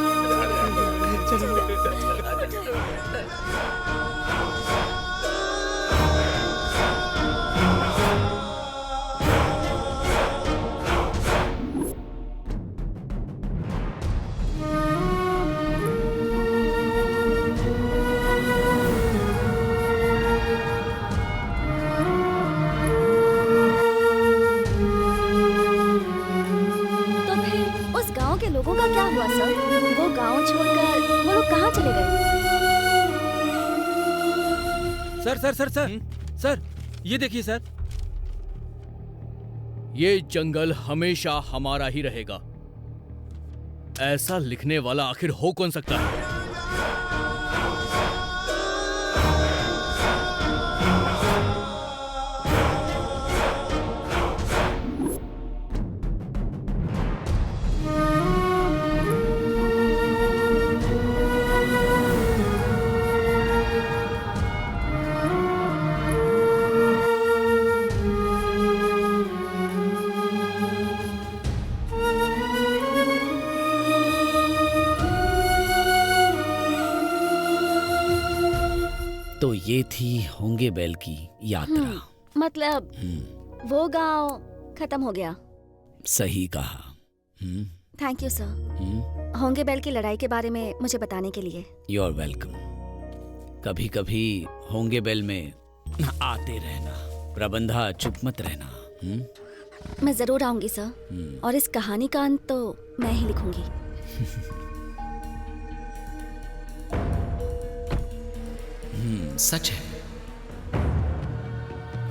लोगों का क्या हुआ सर? वो गांव छोड़कर वो लोग कहाँ चले गए? Sir sir sir sir sir, ये देखिए सर। ये जंगल हमेशा हमारा ही रहेगा। ऐसा लिखने वाला आखिर हो कौन सकता है? तो ये थी होंगे बेल की यात्रा। मतलब वो गांव खत्म हो गया। सही कहा। थैंक यू सर, होंगे बेल की लड़ाई के बारे में मुझे बताने के लिए। You are welcome. कभी कभी होंगे बेल में आते रहना। प्रबंधा, चुप मत रहना। मैं जरूर आऊंगी सर, और इस कहानी का अंत तो मैं ही लिखूंगी। सच है,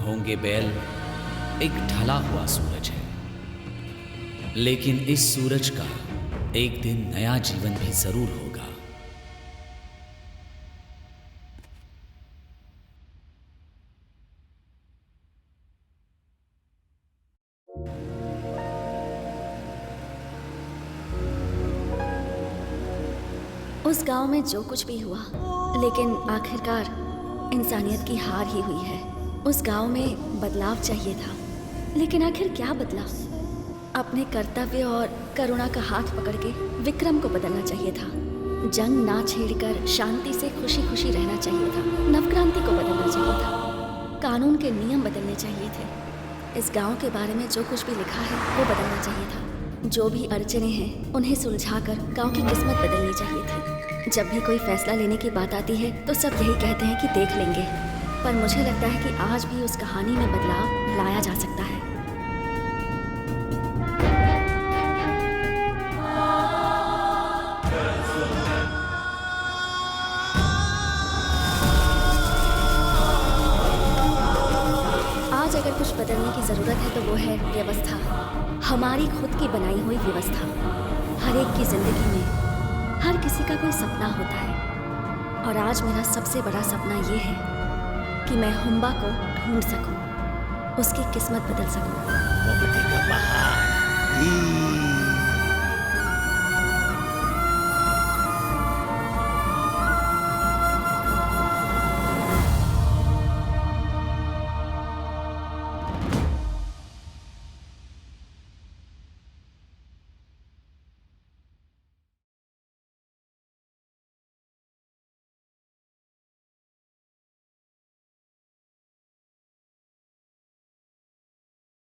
होंगे बेल एक ढला हुआ सूरज है, लेकिन इस सूरज का एक दिन नया जीवन भी जरूर होगा। उस गांव में जो कुछ भी हुआ, लेकिन आखिरकार इंसानियत की हार ही हुई है। उस गांव में बदलाव चाहिए था, लेकिन आखिर क्या बदला? अपने कर्तव्य और करुणा का हाथ पकड़ के विक्रम को बदलना चाहिए था। जंग ना छेड़कर शांति से खुशी खुशी रहना चाहिए था। नवक्रांति को बदलना चाहिए था। कानून के नियम बदलने चाहिए थे। इस गांव के बारे में जो कुछ भी लिखा है वो बदलना चाहिए था। जो भी अड़चने हैं उन्हें सुलझाकर गांव की किस्मत बदलनी चाहिए थी। जब भी कोई फैसला लेने की बात आती है तो सब यही कहते हैं कि देख लेंगे, पर मुझे लगता है कि आज भी उस कहानी में बदलाव लाया जा सकता है। आज अगर कुछ बदलने की जरूरत है तो वो है व्यवस्था, हमारी खुद की बनाई हुई व्यवस्था। हर एक की जिंदगी में हर किसी का कोई सपना होता है, और आज मेरा सबसे बड़ा सपना ये है कि मैं हुम्बा को ढूंढ सकूं, उसकी किस्मत बदल सकूं।